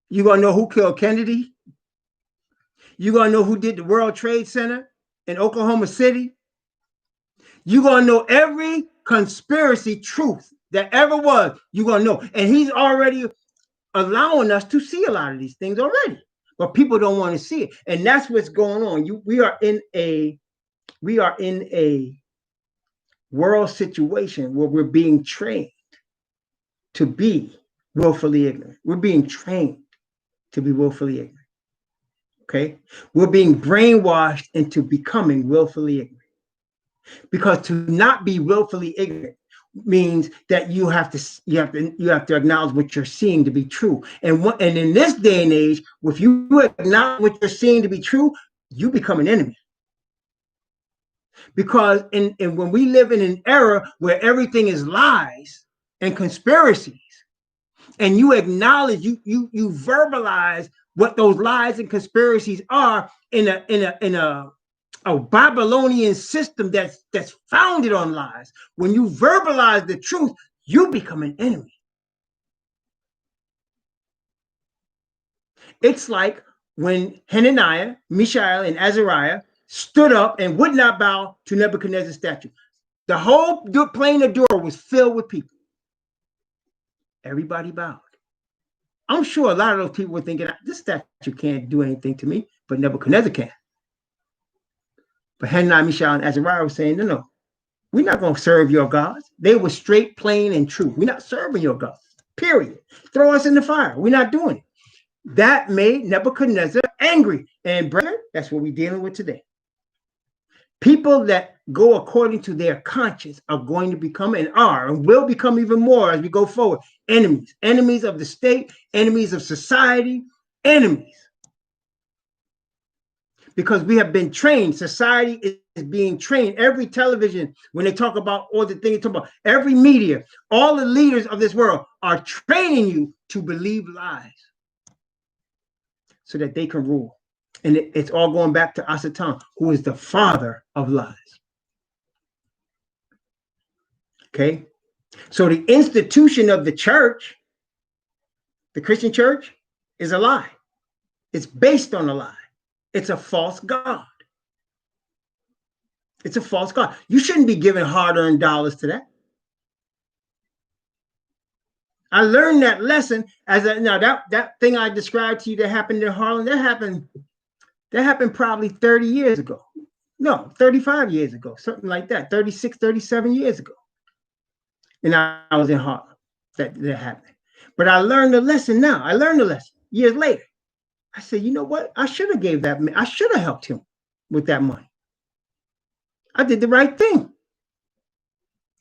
You're going to know who killed Kennedy. You're going to know who did the World Trade Center in Oklahoma City. You're going to know every conspiracy truth that ever was. You're going to know. And he's already allowing us to see a lot of these things already. But people don't want to see it. And that's what's going on. We are in a world situation where we're being trained to be willfully ignorant. We're being trained to be willfully ignorant. Okay? We're being brainwashed into becoming willfully ignorant. Because to not be willfully ignorant means that you have to acknowledge what you're seeing to be true. And in this day and age, if you acknowledge what you're seeing to be true, you become an enemy. Because when we live in an era where everything is lies and conspiracies, and you acknowledge, you verbalize what those lies and conspiracies are in a Babylonian system that's founded on lies. When you verbalize the truth, you become an enemy. It's like when Hananiah, Mishael, and Azariah stood up and would not bow to Nebuchadnezzar's statue. The whole plain of Dura was filled with people. Everybody bowed. I'm sure a lot of those people were thinking, this statue can't do anything to me, but Nebuchadnezzar can. But Hananiah, Mishael, and Azariah were saying, no, we're not going to serve your gods. They were straight, plain, and true. We're not serving your gods, period. Throw us in the fire. We're not doing it. That made Nebuchadnezzar angry. And brethren, that's what we're dealing with today. People that go according to their conscience are going to become and are and will become even more as we go forward. Enemies of the state, enemies of society, enemies. Because we have been trained. Society is being trained. Every television, when they talk about all the things, talk about every media, all the leaders of this world are training you to believe lies so that they can rule. And it's all going back to Asatan, who is the father of lies. Okay? So the institution of the church, the Christian church, is a lie. It's based on a lie. It's a false god. It's a false god. You shouldn't be giving hard-earned dollars to that. I learned that lesson that thing I described to you that happened in Harlem, that happened probably 30 years ago. No, 35 years ago, something like that, 36, 37 years ago. And I was in Harlem. That happened. But I learned the lesson now. I learned the lesson years later. I said, you know what? I should have gave that man. I should have helped him with that money. I did the right thing.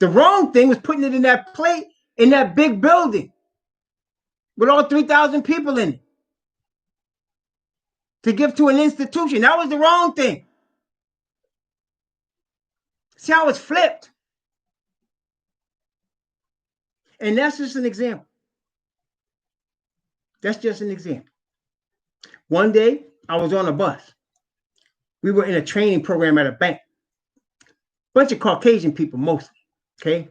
The wrong thing was putting it in that plate in that big building with all 3,000 people in it to give to an institution. That was the wrong thing. See how it's flipped? And that's just an example. That's just an example. One day, I was on a bus. We were in a training program at a bank. Bunch of Caucasian people mostly, okay?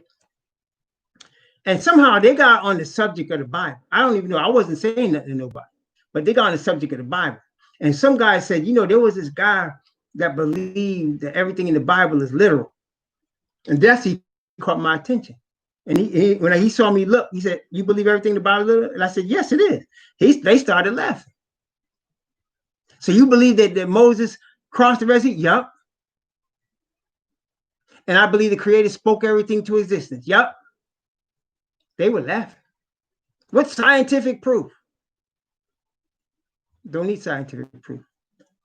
And somehow they got on the subject of the Bible. I don't even know. I wasn't saying nothing to nobody, but they got on the subject of the Bible. And some guy said, there was this guy that believed that everything in the Bible is literal. And that's he caught my attention. And when he saw me look, he said, "You believe everything in the Bible is literal?" And I said, "Yes, it is." They started laughing. So you believe that Moses crossed the Red Sea? Yup. And I believe the Creator spoke everything to existence. Yup. They were laughing. What's scientific proof? Don't need scientific proof.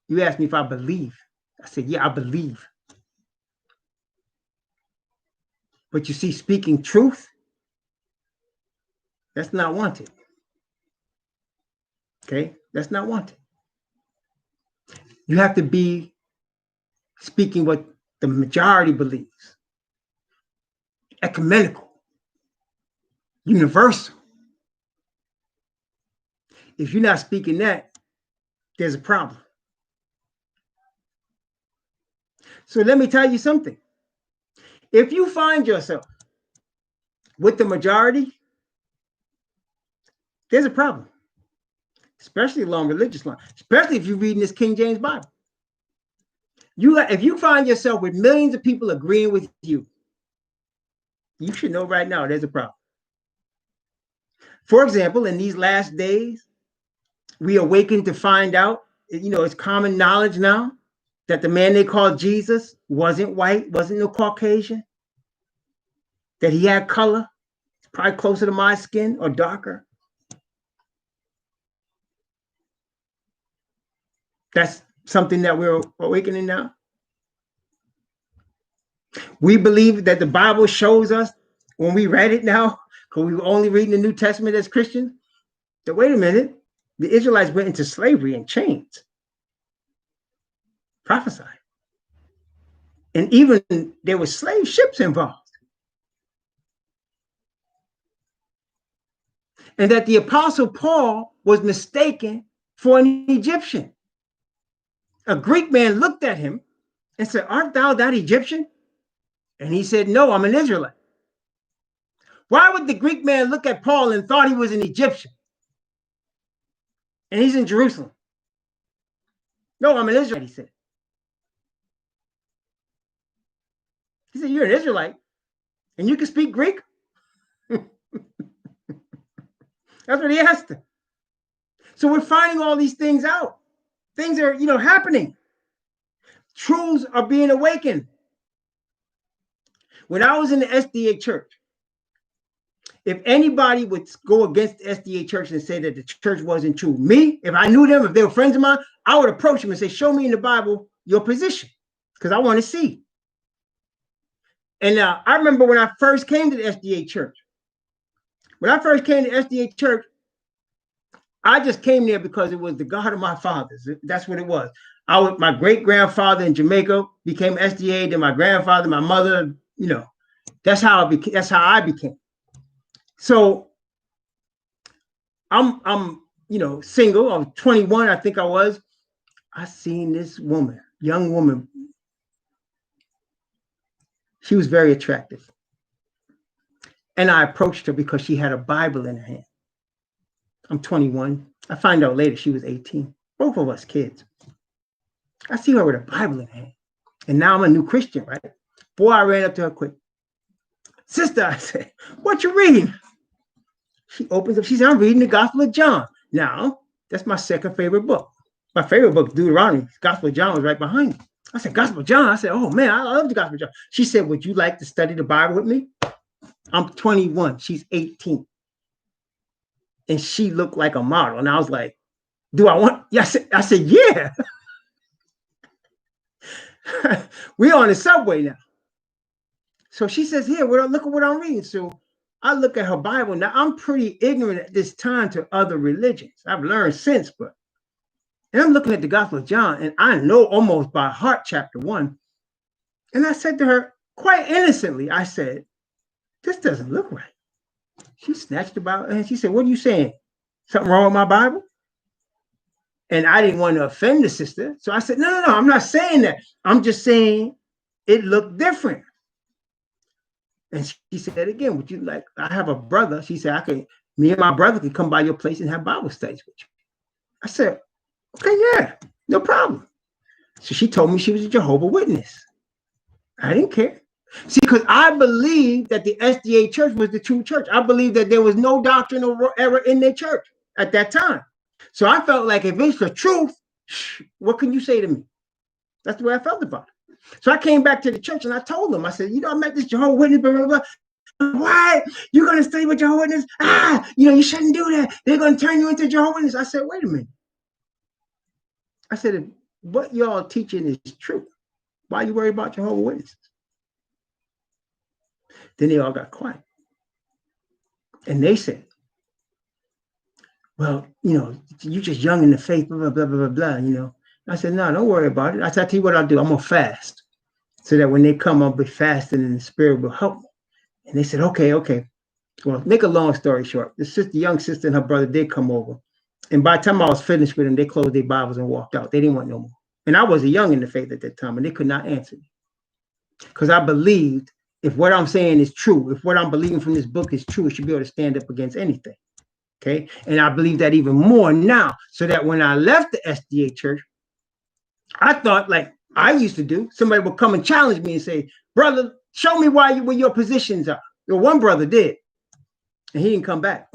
You asked me if I believe. I said, yeah, I believe. But you see, speaking truth, that's not wanted. Okay? That's not wanted. You have to be speaking what the majority believes. Ecumenical. Universal. If you're not speaking that, there's a problem. So let me tell you something. If you find yourself with the majority, there's a problem, especially along religious lines, especially if you're reading this King James Bible. If you find yourself with millions of people agreeing with you, you should know right now there's a problem. For example, in these last days, we awaken to find out, it's common knowledge now that the man they called Jesus wasn't white, wasn't no Caucasian, that he had color, probably closer to my skin or darker. That's something that we're awakening now. We believe that the Bible shows us when we read it now, because we were only reading the New Testament as Christians, that wait a minute, the Israelites went into slavery in chains. Prophesied. And even there were slave ships involved. And that the Apostle Paul was mistaken for an Egyptian. A Greek man looked at him and said, "Art thou that Egyptian?" And he said, "No, I'm an Israelite." Why would the Greek man look at Paul and thought he was an Egyptian? And he's in Jerusalem. "No, I'm an Israelite," he said. He said, "You're an Israelite and you can speak Greek?" That's what he asked him. So we're finding all these things out. Things are, happening. Truths are being awakened. When I was in the SDA church, if anybody would go against the SDA church and say that the church wasn't true, if I knew them, if they were friends of mine, I would approach them and say, "Show me in the Bible your position, because I want to see." And I remember when I first came to the SDA church. When I first came to SDA church, I just came there because it was the God of my fathers. That's what it was. My great-grandfather in Jamaica became SDA, then my grandfather, my mother, that's how I became. So I'm single. I was 21, I think I was. I seen this woman, young woman. She was very attractive. And I approached her because she had a Bible in her hand. I'm 21. I find out later she was 18. Both of us kids. I see her with a Bible in her hand. And now I'm a new Christian, right? Boy, I ran up to her quick. "Sister," I said, "what you reading?" She opens up. She said, "I'm reading the Gospel of John." Now, that's my second favorite book. My favorite book, Deuteronomy. Gospel of John was right behind me. I said, "Gospel of John?" I said, "Oh, man, I love the Gospel of John." She said, "Would you like to study the Bible with me?" I'm 21. She's 18. And she looked like a model. And I was like, "Do I want?" Yeah, I said, "Yeah." We're on the subway now. So she says, here, look at what I'm reading. So I look at her Bible. Now, I'm pretty ignorant at this time to other religions. I've learned since, and I'm looking at the Gospel of John, and I know almost by heart chapter 1. And I said to her, quite innocently, I said, this doesn't look right. She snatched the Bible, and she said, what are you saying? Something wrong with my Bible? And I didn't want to offend the sister. So I said, no, I'm not saying that. I'm just saying it looked different. And she said again, would you like, I have a brother. She said, me and my brother could come by your place and have Bible studies with you. I said, okay, yeah, no problem. So she told me she was a Jehovah's Witness. I didn't care. See, because I believed that the SDA church was the true church. I believed that there was no doctrinal error in their church at that time. So I felt like if it's the truth, what can you say to me? That's the way I felt about it. So I came back to the church and I told them, I said, I met this Jehovah's Witness, blah, blah, blah. What? You're going to stay with Jehovah's Witness? You shouldn't do that. They're going to turn you into Jehovah's Witness. I said, wait a minute. I said, if what y'all teaching is true, why are you worried about Jehovah's Witnesses? Then they all got quiet. And they said, well, you're just young in the faith, blah, blah, blah, blah, blah, I said, no, don't worry about it. I said, I'll tell you what I'll do. I'm going to fast so that when they come, I'll be fasting and the Spirit will help me. And they said, okay. Well, make a long story short, the young sister and her brother did come over. And by the time I was finished with them, they closed their Bibles and walked out. They didn't want no more. And I was young in the faith at that time, and they could not answer me. Because I believed if what I'm saying is true, if what I'm believing from this book is true, it should be able to stand up against anything. Okay. And I believe that even more now, so that when I left the SDA church, I thought, like I used to do, somebody would come and challenge me and say, brother, show me where your positions are. One brother did, and he didn't come back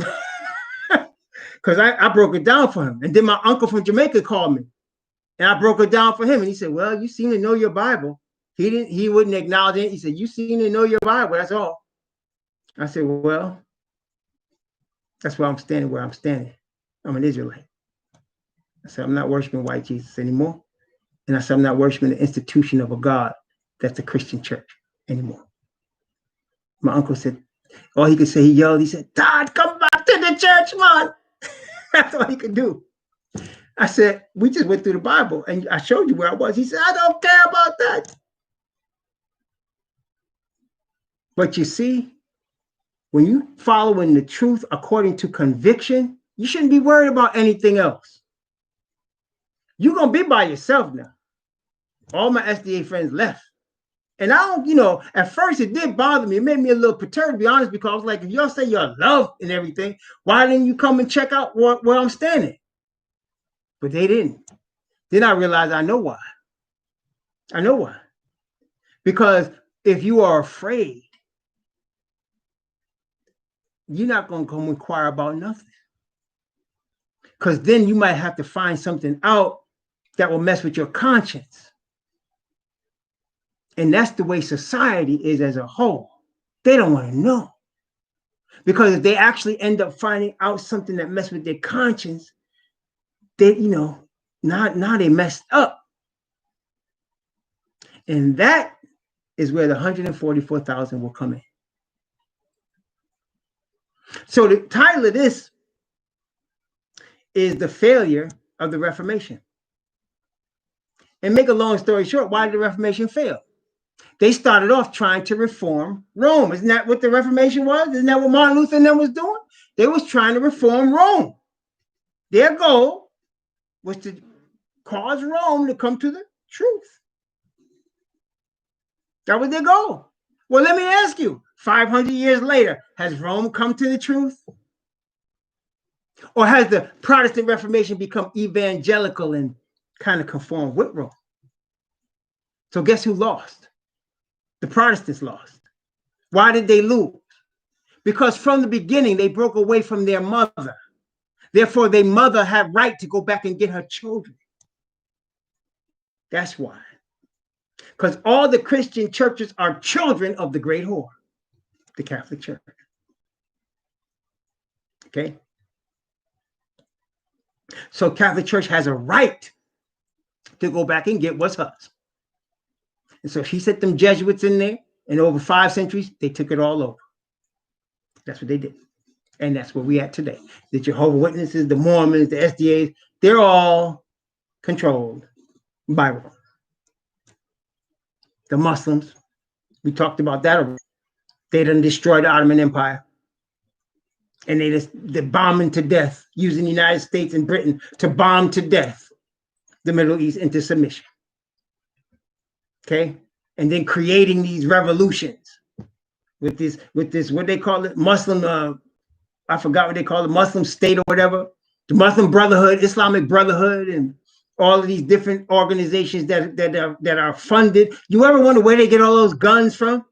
because I broke it down for him. And then my uncle from Jamaica called me, and I broke it down for him. And he said, well, you seem to know your Bible. He wouldn't acknowledge it. He said, you seem to know your Bible. That's all. I said, well, that's why I'm standing where I'm standing. I'm an Israelite. I said, I'm not worshiping white Jesus anymore. And I said, I'm not worshiping the institution of a God that's a Christian church anymore. My uncle said, all he could say, he yelled, he said, Todd, come back to the church, man. That's all he could do. I said, we just went through the Bible and I showed you where I was. He said, I don't care about that. But you see, when you following the truth according to conviction, you shouldn't be worried about anything else. You're going to be by yourself now. All my SDA friends left. And I don't, at first it did bother me. It made me a little perturbed, to be honest, because I was like, if y'all say you're loved and everything, why didn't you come and check out where I'm standing? But they didn't. Then I realized I know why. I know why. Because if you are afraid, you're not going to come inquire about nothing. Because then you might have to find something out that will mess with your conscience. And that's the way society is as a whole. They don't want to know. Because if they actually end up finding out something that messed with their conscience, they, now they messed up. And that is where the 144,000 will come in. So the title of this is The Failure of the Reformation. And make a long story short, why did the Reformation fail? They started off trying to reform Rome. Isn't that what the Reformation was? Isn't that what Martin Luther and them was doing? They was trying to reform Rome. Their goal was to cause Rome to come to the truth. That was their goal. Well, let me ask you, 500 years later, has Rome come to the truth? Or has the Protestant Reformation become evangelical and kind of conform with Rome? So guess who lost? The Protestants lost. Why did they lose? Because from the beginning, they broke away from their mother. Therefore, their mother had right to go back and get her children. That's why. Because all the Christian churches are children of the great whore, the Catholic Church. Okay? So Catholic Church has a right to go back and get what's hers. And so she sent them Jesuits in there And over 5 centuries, they took it all over. That's what they did. And that's where we at today. The Jehovah's Witnesses, the Mormons, the SDAs, they're all controlled by Rome. The Muslims, we talked about that already. They done destroyed the Ottoman Empire. And they're bombing to death, using the United States and Britain to bomb to death the Middle East into submission. Okay? And then creating these revolutions with this, what they call it, Muslim, I forgot what they call it, Muslim state or whatever, the Muslim Brotherhood, Islamic Brotherhood, and all of these different organizations that are funded. You ever wonder where they get all those guns from?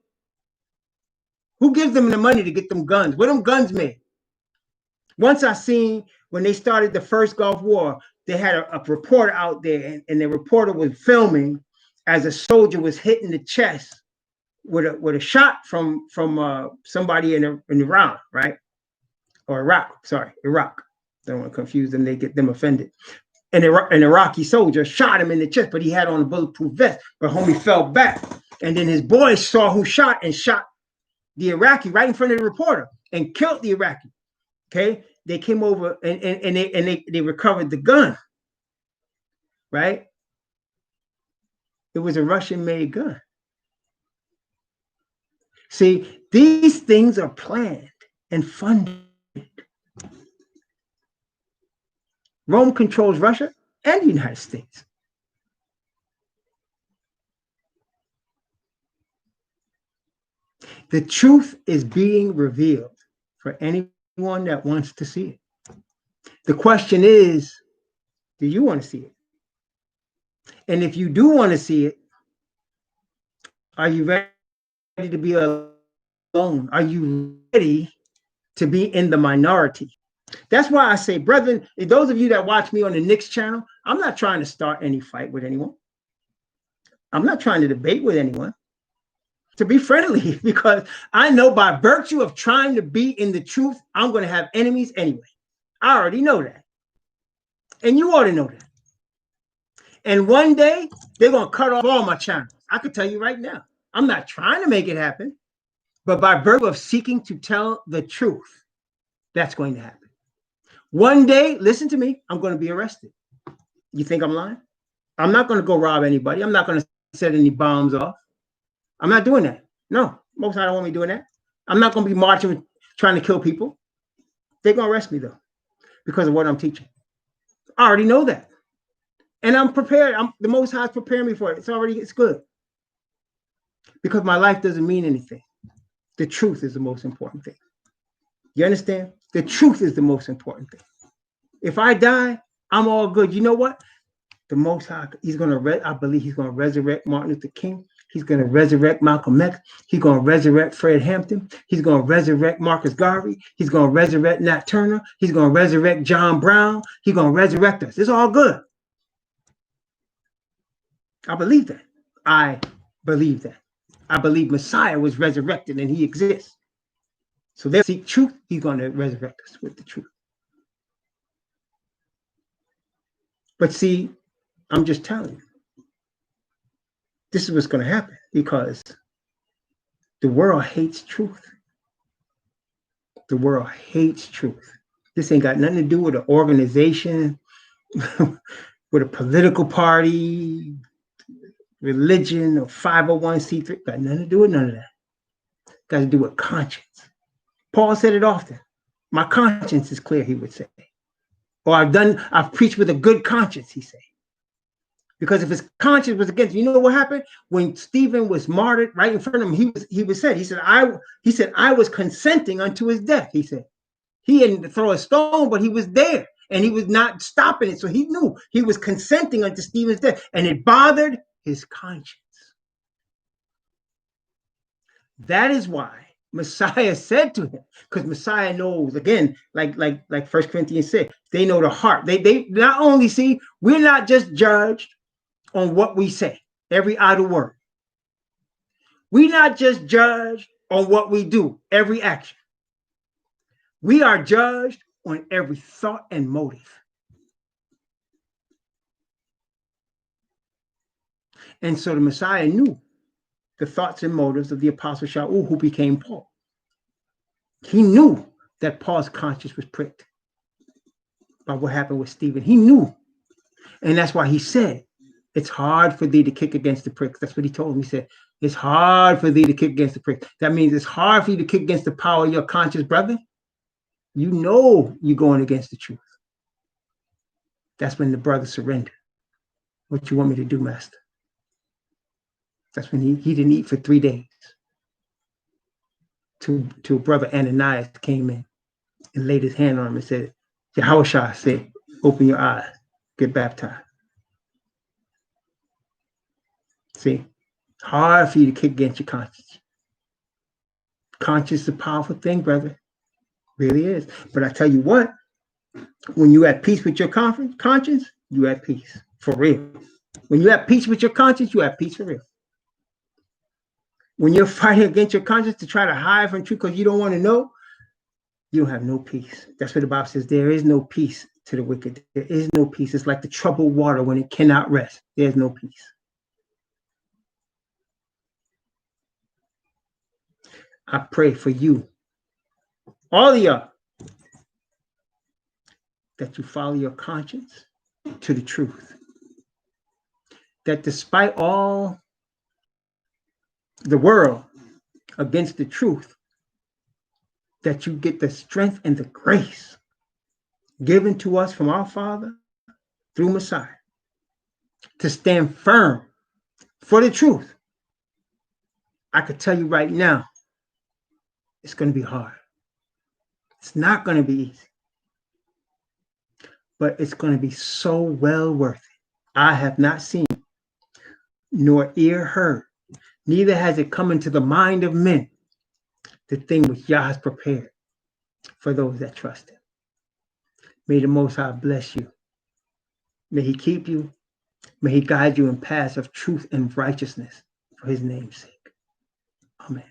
Who gives them the money to get them guns? Where them guns made? Once I seen when they started the first Gulf War, they had a reporter out there, and the reporter was filming as a soldier was hit in the chest with a shot from somebody in Iran, right? Or Iraq, sorry, Iraq. Don't want to confuse them, they get them offended. And an Iraqi soldier shot him in the chest, but he had on a bulletproof vest, but homie fell back. And then his boys saw who shot and shot the Iraqi right in front of the reporter and killed the Iraqi. Okay, they came over and they recovered the gun, right? It was a Russian-made gun. See, these things are planned and funded. Rome controls Russia and the United States. The truth is being revealed for anyone that wants to see it. The question is, do you want to see it? And if you do want to see it, are you ready to be alone? Are you ready to be in the minority? That's why I say, brethren, those of you that watch me on the Knicks channel, I'm not trying to start any fight with anyone. I'm not trying to debate with anyone. To be friendly, because I know by virtue of trying to be in the truth, I'm going to have enemies anyway. I already know that. And you ought to know that. And one day, they're going to cut off all my channels. I can tell you right now. I'm not trying to make it happen, but by virtue of seeking to tell the truth, that's going to happen. One day, listen to me, I'm going to be arrested. You think I'm lying? I'm not going to go rob anybody. I'm not going to set any bombs off. I'm not doing that. No, most I don't want me doing that. I'm not going to be marching, trying to kill people. They're going to arrest me, though, because of what I'm teaching. I already know that. And I'm prepared. The Most High is preparing me for it. It's good. Because my life doesn't mean anything. The truth is the most important thing. You understand? The truth is the most important thing. If I die, I'm all good. You know what? The Most High, I believe he's going to resurrect Martin Luther King. He's going to resurrect Malcolm X. He's going to resurrect Fred Hampton. He's going to resurrect Marcus Garvey. He's going to resurrect Nat Turner. He's going to resurrect John Brown. He's going to resurrect us. It's all good. I believe that. I believe that. I believe Messiah was resurrected and he exists. So they seek truth. He's going to resurrect us with the truth. But see, I'm just telling you. This is what's going to happen because the world hates truth. The world hates truth. This ain't got nothing to do with an organization, with a political party, religion, or 501c3. Got nothing to do with none of that. Got to do with conscience. Paul said it often. My conscience is clear, he would say. Or I've preached with a good conscience, he said. Because if his conscience was against, you know what happened when Stephen was martyred right in front of him? He said, I was consenting unto his death. He said, he didn't throw a stone, but he was there and he was not stopping it. So he knew he was consenting unto Stephen's death, and it bothered his conscience. That is why Messiah said to him, because Messiah knows, again, like 1 Corinthians said, they know the heart. They not only see, we're not just judged on what we say, every idle word. We not just judged on what we do, every action. We are judged on every thought and motive. And so the Messiah knew the thoughts and motives of the apostle Shaul, who became Paul. He knew that Paul's conscience was pricked by what happened with Stephen. He knew. And that's why he said, it's hard for thee to kick against the pricks. That's what he told him. He said, it's hard for thee to kick against the pricks. That means it's hard for you to kick against the power of your conscience, brother. You know you're going against the truth. That's when the brother surrendered. What you want me to do, master? That's when he didn't eat for 3 days. Till brother Ananias came in and laid his hand on him and said, Yahushua said, open your eyes, get baptized. See, hard for you to kick against your conscience. Conscience is a powerful thing, brother. Really is. But I tell you what, when you're at peace with your conscience, you're at peace. For real. When you're at peace with your conscience, you're at peace for real. When you're fighting against your conscience to try to hide from truth because you don't want to know, you don't have no peace. That's what the Bible says. There is no peace to the wicked. There is no peace. It's like the troubled water when it cannot rest. There's no peace. I pray for you, all of y'all, that you follow your conscience to the truth. That despite all the world against the truth, that you get the strength and the grace given to us from our Father through Messiah to stand firm for the truth. I could tell you right now, it's going to be hard. It's not going to be easy. But it's going to be so well worth it. I have not seen, nor ear heard, neither has it come into the mind of men, the thing which Yah has prepared for those that trust him. May the Most High bless you. May he keep you. May he guide you in paths of truth and righteousness for his name's sake. Amen.